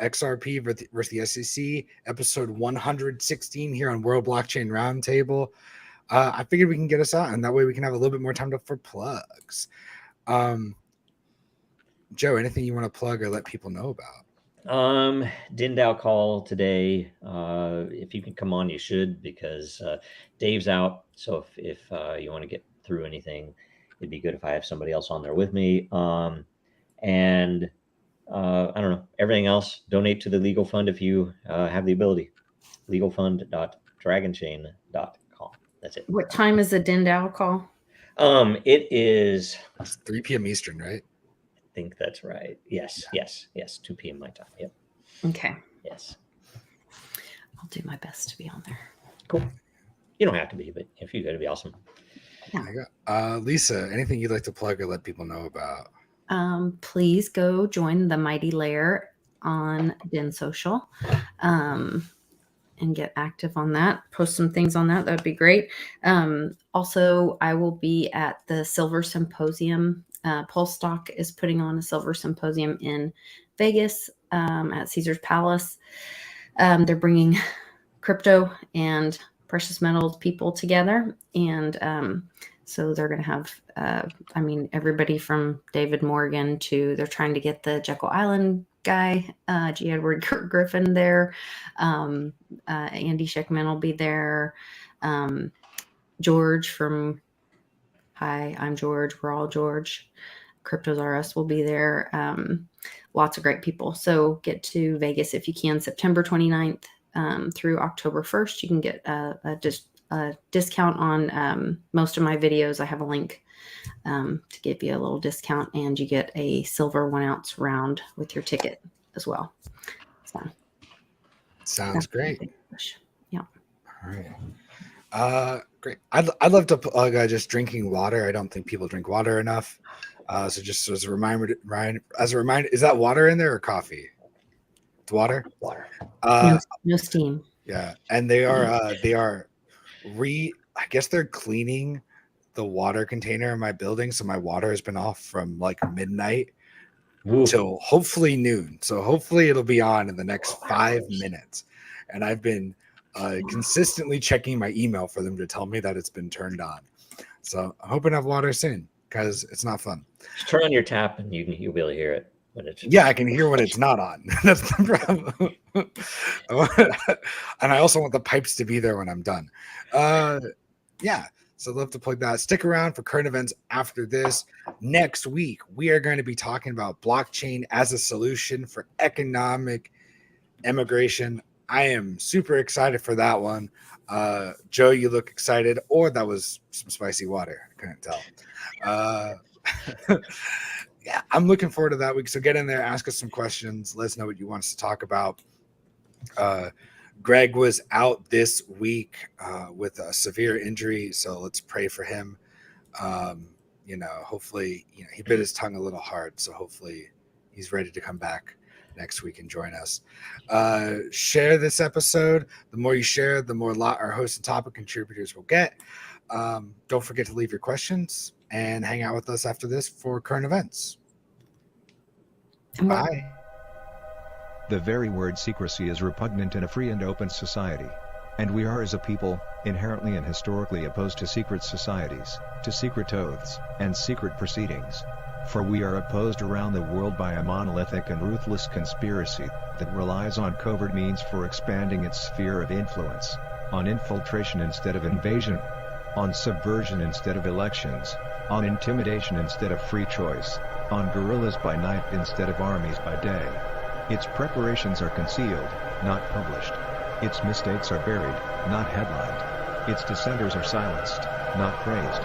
XRP versus the SEC, episode 116 here on World Blockchain Roundtable. I figured we can get us out, and that way we can have a little bit more time for plugs. Joe, anything you want to plug or let people know about? DinDAO call today. If you can come on, you should, because Dave's out. So if you want to get through anything, it'd be good if I have somebody else on there with me. And I don't know, everything else, donate to the legal fund if you have the ability. legalfund.dragonchain.com. That's it. What time is the DinDAO call? It is 3 p.m. Eastern, right? I think that's right. Yes. 2 p.m. my time. Yep. Okay. Yes. I'll do my best to be on there. Cool. You don't have to be, but if you go, it'd be awesome. Yeah. Lisa, anything you'd like to plug or let people know about? Please go join the Mighty Layer on Din Social, and get active on that. Post some things on that. That'd be great. Also, I will be at the Silver Symposium. Pulsestock is putting on a Silver Symposium in Vegas, at Caesar's Palace. They're bringing crypto and precious metals people together, and so they're going to have, everybody from David Morgan to, they're trying to get the Jekyll Island guy, G. Edward Griffin there. Andy Sheckman will be there. George from, hi, I'm George. We're all George. Cryptos R Us will be there. Lots of great people. So get to Vegas if you can. September 29th through October 1st. You can get a discount on most of my videos. I have a link to give you a little discount, and you get a silver 1 ounce round with your ticket as well. So sounds great. Yeah. All right. Great. I'd love to plug just drinking water. I don't think people drink water enough. So just as a reminder, is that water in there or coffee? It's water. Water. No steam. Yeah, and they are I guess they're cleaning the water container in my building, so my water has been off from like midnight till hopefully noon. So hopefully it'll be on in the next 5 minutes. And I've been consistently checking my email for them to tell me that it's been turned on. So I'm hoping to have water soon, because it's not fun. Just turn on your tap and you'll be able to hear it. Yeah, I can hear when it's not on. That's the problem. And I also want the pipes to be there when I'm done. Yeah, so I'd love to plug that. Stick around for current events after this. Next week, we are going to be talking about blockchain as a solution for economic immigration I am super excited for that one. Joe, you look excited, or that was some spicy water. I couldn't tell. Yeah, I'm looking forward to that week. So get in there, ask us some questions. Let us know what you want us to talk about. Greg was out this week with a severe injury, so let's pray for him. Hopefully, he bit his tongue a little hard, so hopefully he's ready to come back next week and join us. Share this episode. The more you share, the more our host and topic contributors will get. Don't forget to leave your questions and hang out with us after this for current events. Bye. The very word secrecy is repugnant in a free and open society. And we are as a people, inherently and historically opposed to secret societies, to secret oaths, and secret proceedings. For we are opposed around the world by a monolithic and ruthless conspiracy that relies on covert means for expanding its sphere of influence, on infiltration instead of invasion, on subversion instead of elections, on intimidation instead of free choice, on guerrillas by night instead of armies by day. Its preparations are concealed, not published. Its mistakes are buried, not headlined. Its dissenters are silenced, not praised.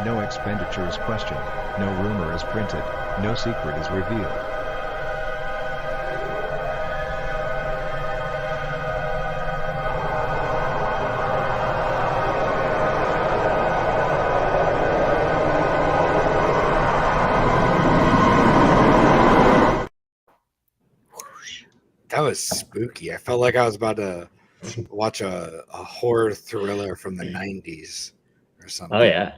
No expenditure is questioned, no rumor is printed, no secret is revealed. That was spooky. I felt like I was about to watch a horror thriller from the 90s or something. Oh, yeah.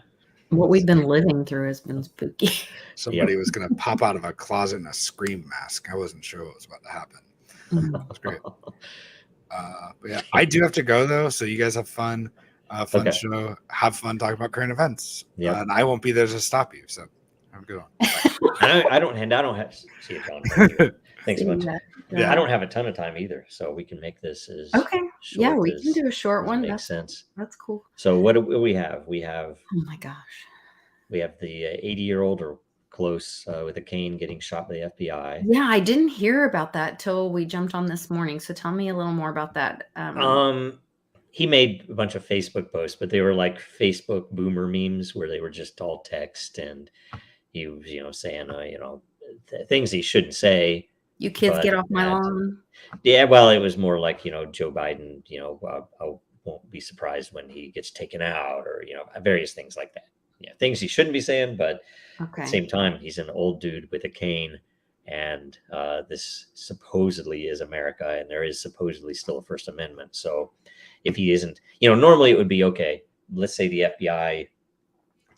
What we've been living through has been spooky. Somebody was going to pop out of a closet in a scream mask. I wasn't sure what was about to happen. It was great. But yeah, I do have to go, though, so you guys have fun. Fun show. Have fun talking about current events. Yeah. And I won't be there to stop you, so have a good one. I don't have see you, John. Thanks so much. Yeah. I don't have a ton of time either, so we can make this as short Yeah, we can do a short one. Makes sense. That's cool. So what do we have? We have Oh my gosh. We have the 80-year-old or close with a cane getting shot by the FBI. Yeah, I didn't hear about that till we jumped on this morning. So tell me a little more about that. He made a bunch of Facebook posts, but they were like Facebook boomer memes where they were just all text and he was, saying, things he shouldn't say. You kids get off my lawn. Yeah, well, it was more like, Joe Biden, I won't be surprised when he gets taken out or, various things like that. Yeah, things he shouldn't be saying, but at the same time, he's an old dude with a cane. And this supposedly is America, and there is supposedly still a First Amendment. So if he isn't, normally it would be, okay, let's say the FBI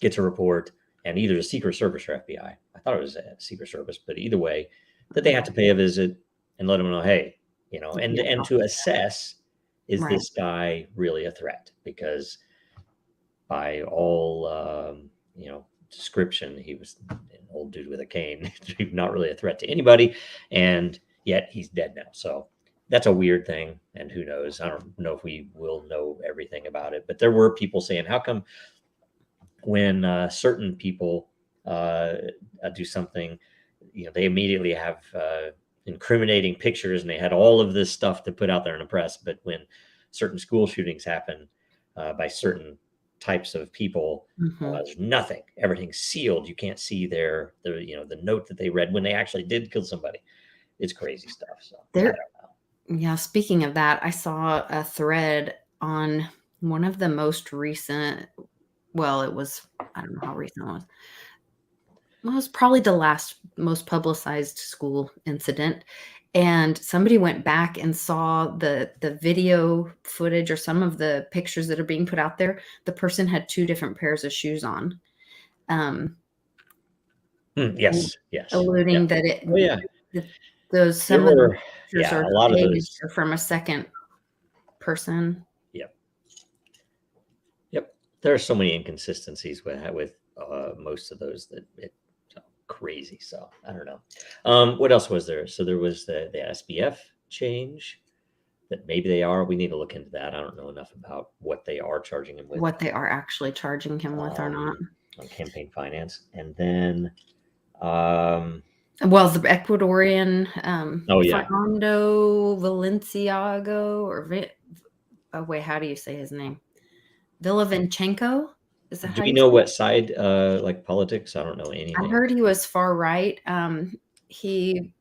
gets a report, and either the Secret Service or FBI, I thought it was a Secret Service, but either way, that they have to pay a visit and let them know, hey, and to assess, is this guy really a threat? Because by all, description, he was an old dude with a cane, not really a threat to anybody, and yet he's dead now. So that's a weird thing, and who knows? I don't know if we will know everything about it, but there were people saying, how come when certain people do something, they immediately have incriminating pictures, and they had all of this stuff to put out there in the press, but when certain school shootings happen by certain types of people, there's nothing. Everything's sealed. You can't see the note that they read when they actually did kill somebody. It's crazy stuff. So I don't know. Yeah. Speaking of that, I saw a thread on one of the most recent. Well, I don't know how recent it was. Well, it was probably the last most publicized school incident. And somebody went back and saw the video footage or some of the pictures that are being put out there. The person had 2 different pairs of shoes on. Yes. Alluding that it. Oh, yeah. Some of the pictures a lot of those are from a second person. Yep. There are so many inconsistencies with most of those that it's crazy. So I don't know. What else was there? So there was the SBF change that maybe they are. We need to look into that. I don't know enough about what they are charging him with. What they are actually charging him with or not. On campaign finance. And then Well, the Ecuadorian Oh yeah, Fernando Valenciago wait, how do you say his name? Villavinchenko? Is that do how we you know say what it? side, like politics? I don't know I anything. heard he was far right. He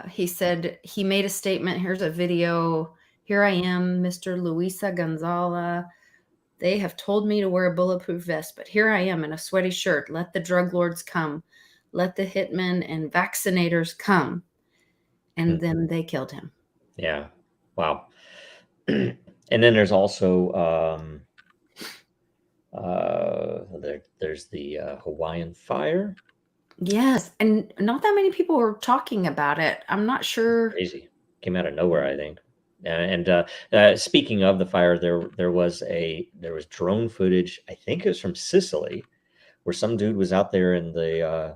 he said he made a statement. Here's a video. Here I am, Mr. Luisa Gonzala. They have told me to wear a bulletproof vest, but here I am in a sweaty shirt. Let the drug lords come. Let the hitmen and vaccinators come. And then they killed him. Yeah. Wow. And then there's also there's the Hawaiian fire. Yes, and not that many people were talking about it. I'm not sure. Crazy. Came out of nowhere, I think. And speaking of the fire, there was drone footage. I think it was from Sicily, where some dude was out there in the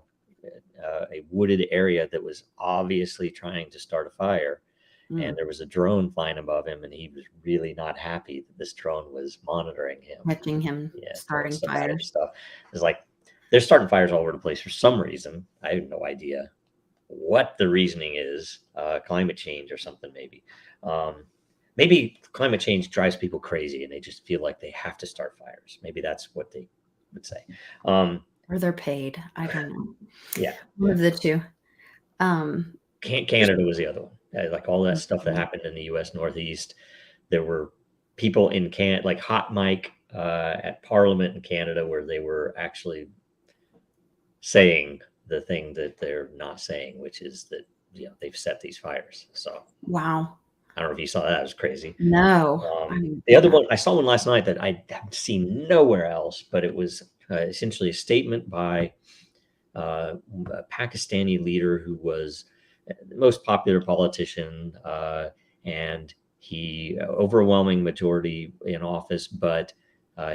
a wooded area that was obviously trying to start a fire, and there was a drone flying above him, and he was really not happy that this drone was monitoring him. Catching him Throwing starting stuff at him, fires. stuff. It's like they're starting fires all over the place for some reason. I have no idea what the reasoning is. Climate change or something, maybe. Maybe climate change drives people crazy, and they just feel like they have to start fires. Maybe that's what they would say. Or they're paid. I don't know. Yeah, One of the two. Canada was the other one. Like all that stuff that happened in the U.S. Northeast, there were people in like Hot Mike at Parliament in Canada, where they were actually saying the thing that they're not saying, which is that they've set these fires. So Wow. I don't know if you saw that. It was crazy. No. The other one, I saw one last night that I have seen nowhere else, but it was essentially a statement by a Pakistani leader who was the most popular politician, and he overwhelming majority in office, but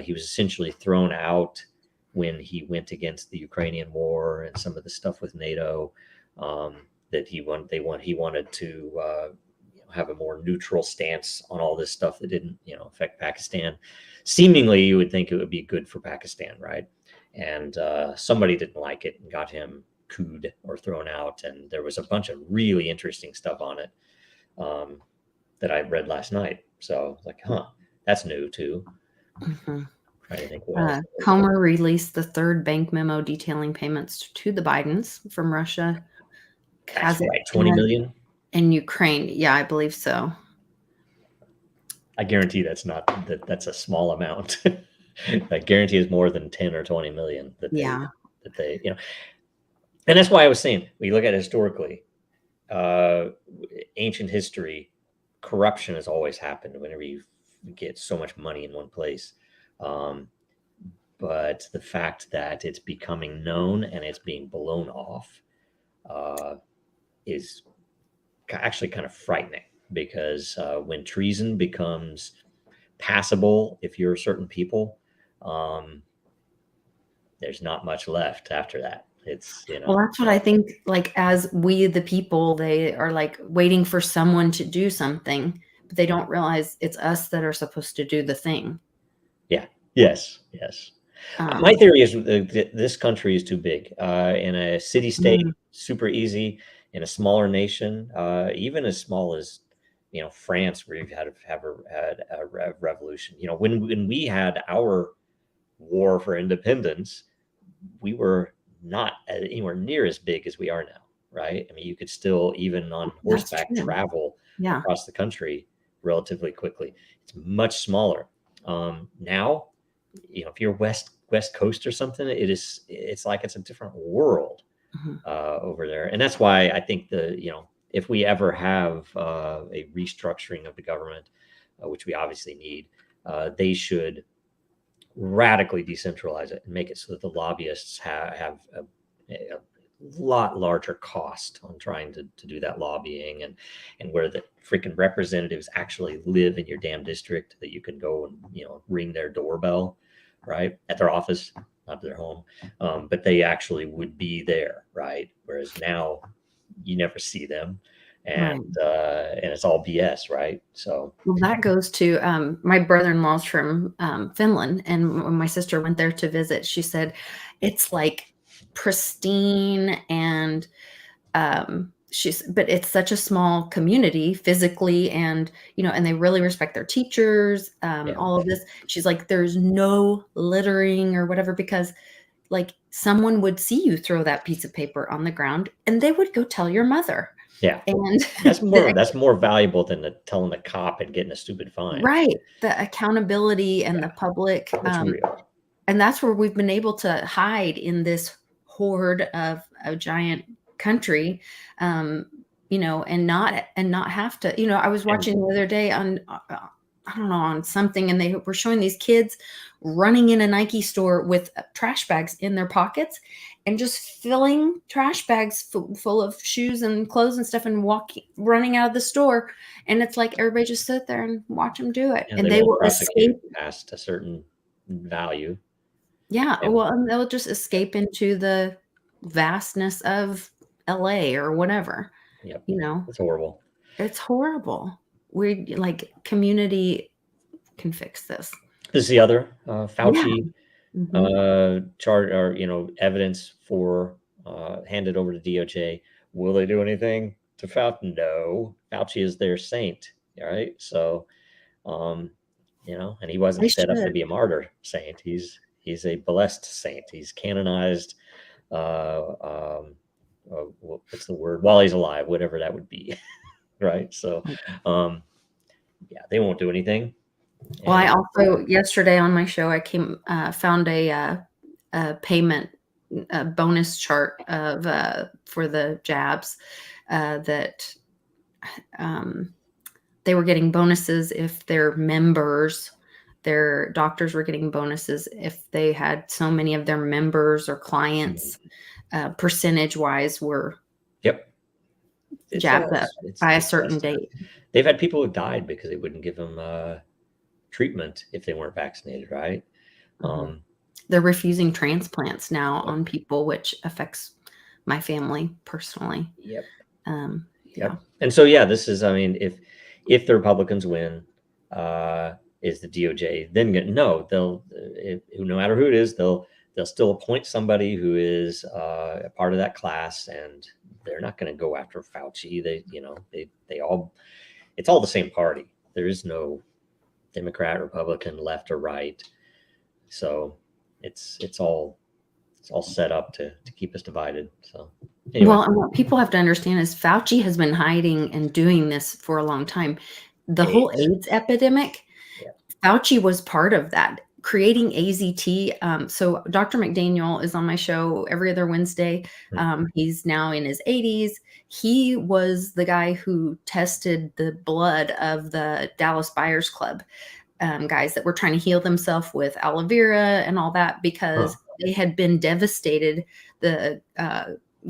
he was essentially thrown out when he went against the Ukrainian war and some of the stuff with NATO, that he wanted to have a more neutral stance on all this stuff that didn't affect Pakistan. Seemingly, you would think it would be good for Pakistan, right? And somebody didn't like it and got him cooed or thrown out. And there was a bunch of really interesting stuff on it that I read last night. So like, that's new too. Trying to think what else. Comer released the third bank memo detailing payments to the Bidens from Russia. That's right, 20 million? In Ukraine. Yeah, I believe so. I guarantee that's a small amount. I guarantee it's more than 10 or 20 million that they and that's why I was saying, we look at it historically, ancient history, corruption has always happened whenever you get so much money in one place. But the fact that it's becoming known and it's being blown off is actually kind of frightening, because when treason becomes passable, if you're certain people, there's not much left after that. It's well, that's what I think. Like, as we the people, they are like waiting for someone to do something, but they don't realize it's us that are supposed to do the thing. Yeah. Yes. My theory is that this country is too big. In a city state, super easy. In a smaller nation, even as small as France, where you've had a revolution. When we had our war for independence, we were not anywhere near as big as we are now, right? I mean, you could still, even on horseback, travel across the country relatively quickly. It's much smaller. Now, if you're West Coast or something, it's like it's a different world over there. And that's why I think if we ever have a restructuring of the government, which we obviously need, they should radically decentralize it and make it so that the lobbyists have a lot larger cost on trying to do that lobbying, and where the freaking representatives actually live in your damn district, that you can go and ring their doorbell right at their office, not their home, but they actually would be there, right? Whereas now you never see them, and it's all BS, right? So that goes to my brother-in-law's from Finland, and when my sister went there to visit, she said it's like pristine and But it's such a small community physically, and and they really respect their teachers, all of this. She's like, there's no littering or whatever, because like someone would see you throw that piece of paper on the ground and they would go tell your mother. Yeah. And that's more valuable than telling the cop and getting a stupid fine. Right. The accountability and the public, It's real. and that's where we've been able to hide in this horde of a giant country, and not have to. I was watching the other day on I don't know, on something, and they were showing these kids running in a Nike store with trash bags in their pockets and just filling trash bags full of shoes and clothes and stuff and running out of the store. And it's like everybody just sit there and watch them do it. And they will escape past a certain value. Yeah. Well, and they'll just escape into the vastness of LA or whatever. Yep. It's horrible. It's horrible. We like community can fix this. This is the other Fauci chart, or evidence for handed over to DOJ. Will they do anything to Fauci? No, Fauci is their saint. All right, so and he wasn't set up to be a martyr saint. He's a blessed saint. He's canonized. What's the word? While he's alive, whatever that would be. Right. So, they won't do anything. Well, I also yesterday on my show, I found a payment bonus chart of for the jabs that they were getting bonuses if their members, their doctors were getting bonuses if they had so many of their members or clients, percentage wise, were jabbed up by a certain date. They've had people who died because they wouldn't give them treatment if they weren't vaccinated, right? They're refusing transplants now on people, which affects my family personally. Yep. Yeah. And so, this is, if the Republicans win, is the DOJ then no matter who it is, they'll still appoint somebody who is a part of that class, and they're not going to go after Fauci. It's all the same party. There is no Democrat, Republican, left or right. So it's all set up to keep us divided. So anyway. Well, and what people have to understand is Fauci has been hiding and doing this for a long time. The whole AIDS epidemic, Fauci was part of that, creating AZT. So Dr. McDaniel is on my show every other Wednesday. He's now in his 80s. He was the guy who tested the blood of the Dallas Buyers Club guys that were trying to heal themselves with aloe vera and all that, because they had been devastated. The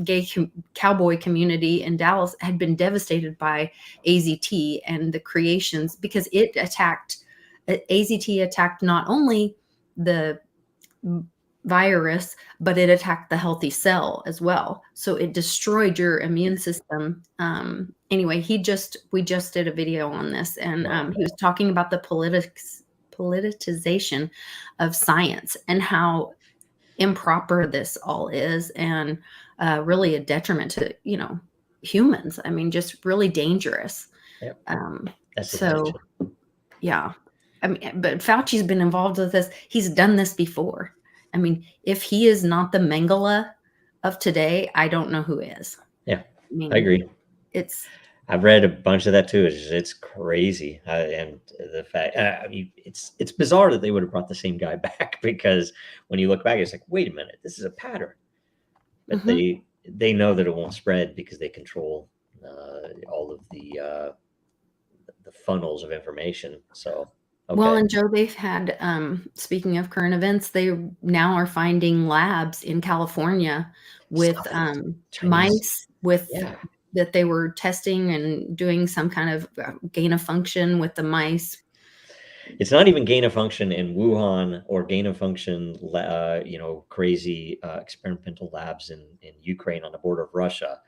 gay cowboy community in Dallas had been devastated by AZT and the creations, because AZT attacked not only the virus, but it attacked the healthy cell as well. So it destroyed your immune system. Anyway, we just did a video on this, and he was talking about the politicization of science and how improper this all is, and really a detriment to humans. Just really dangerous. Yep. But Fauci's been involved with this. He's done this before. If he is not the Mengele of today, I don't know who is. Yeah, I agree. I've read a bunch of that too. It's crazy, and the fact it's bizarre that they would have brought the same guy back, because when you look back, it's like, wait a minute, this is a pattern. But they know that it won't spread because they control all of the funnels of information. So. Okay. Well, and Joe, they've had, speaking of current events, they now are finding labs in California with mice that they were testing and doing some kind of gain of function with the mice. It's not even gain of function in Wuhan or gain of function, crazy experimental labs in Ukraine on the border of Russia.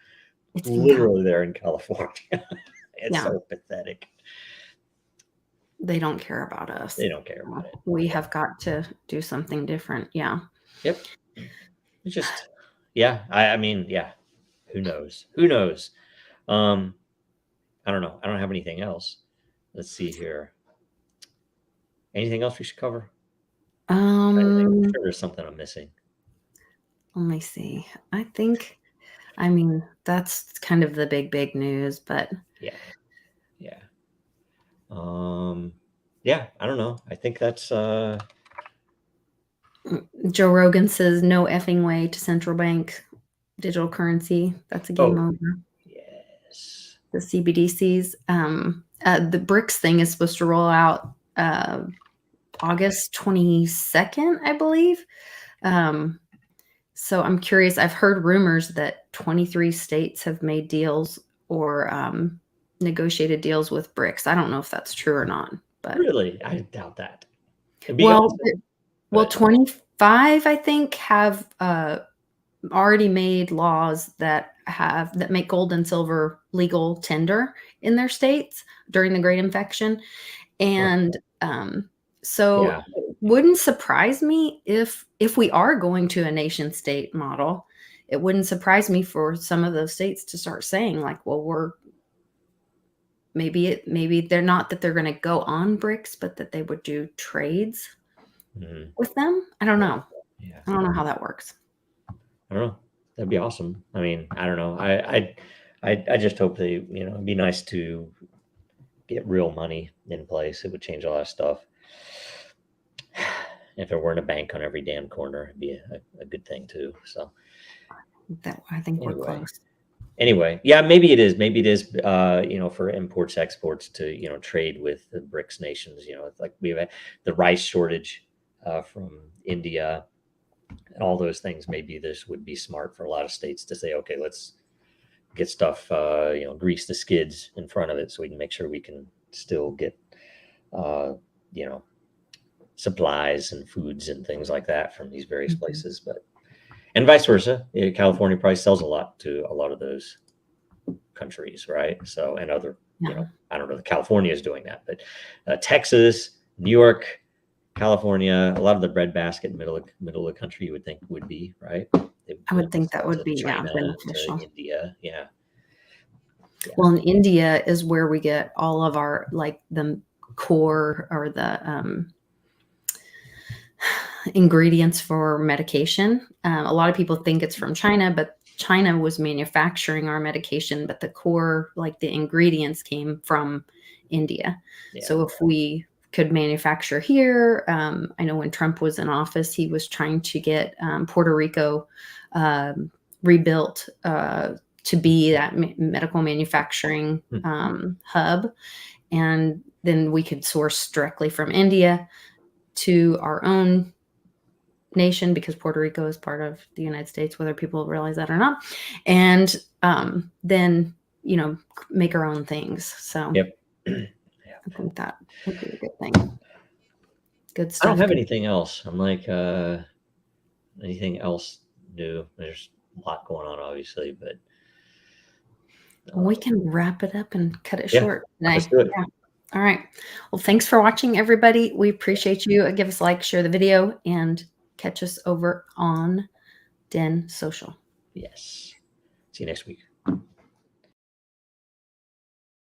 It's literally there in California. It's so pathetic. They don't care about us. They don't care about it. We have got to do something different. Yeah. Yep. It's just, I mean, Who knows? Who knows? I don't know. I don't have anything else. Let's see here. Anything else we should cover? I'm sure there's something I'm missing. Let me see. I mean, that's kind of the big news, but yeah. Yeah, I don't know. I think that's Joe Rogan says no effing way to central bank digital currency. That's a game over. Yes. The CBDCs. The BRICS thing is supposed to roll out August 22nd, I believe. So I'm curious. I've heard rumors that 23 states have made deals or negotiated deals with BRICS. I don't know if that's true or not. But really, I doubt that. Well, 25, I think, have already made laws that make gold and silver legal tender in their states during the Great Infection, and so Yeah. it wouldn't surprise me if we are going to a nation state model. It wouldn't surprise me for some of those states to start saying like, well, we're maybe they're not that they're going to go on BRICS, but that they would do trades with them. I don't know. Yeah. I don't know how that works. I don't know. That'd be awesome. I mean, I don't know. I just hope they, it'd be nice to get real money in place. It would change a lot of stuff. If there weren't a bank on every damn corner, it'd be a good thing too. So I think we're close. Anyway, yeah, maybe it is. Maybe it is, for imports, exports to, trade with the BRICS nations. It's like we have the rice shortage from India and all those things. Maybe this would be smart for a lot of states to say, okay, let's get stuff, grease the skids in front of it so we can make sure we can still get, supplies and foods and things like that from these various places. And vice versa. California probably sells a lot to a lot of those countries, right? So, and other, I don't know, California is doing that, but Texas, New York, California, a lot of the breadbasket middle of the country you would think would be, right? I would think that would be China, beneficial. India, yeah. Well, in India is where we get all of our, like the core or the ingredients for medication. A lot of people think it's from China, but China was manufacturing our medication, but the core, like the ingredients came from India. Yeah. So if we could manufacture here, I know when Trump was in office, he was trying to get Puerto Rico rebuilt to be that medical manufacturing hub. And then we could source directly from India to our own nation, because Puerto Rico is part of the United States, whether people realize that or not. And then, make our own things. So I think that would be a good thing. Good stuff. I don't have anything else. I'm like, anything else new? There's a lot going on, obviously, but we can wrap it up and cut it short today. Let's do it. Yeah. All right. Well, thanks for watching, everybody. We appreciate you. Give us a like, share the video, and catch us over on Den Social. Yes. See you next week.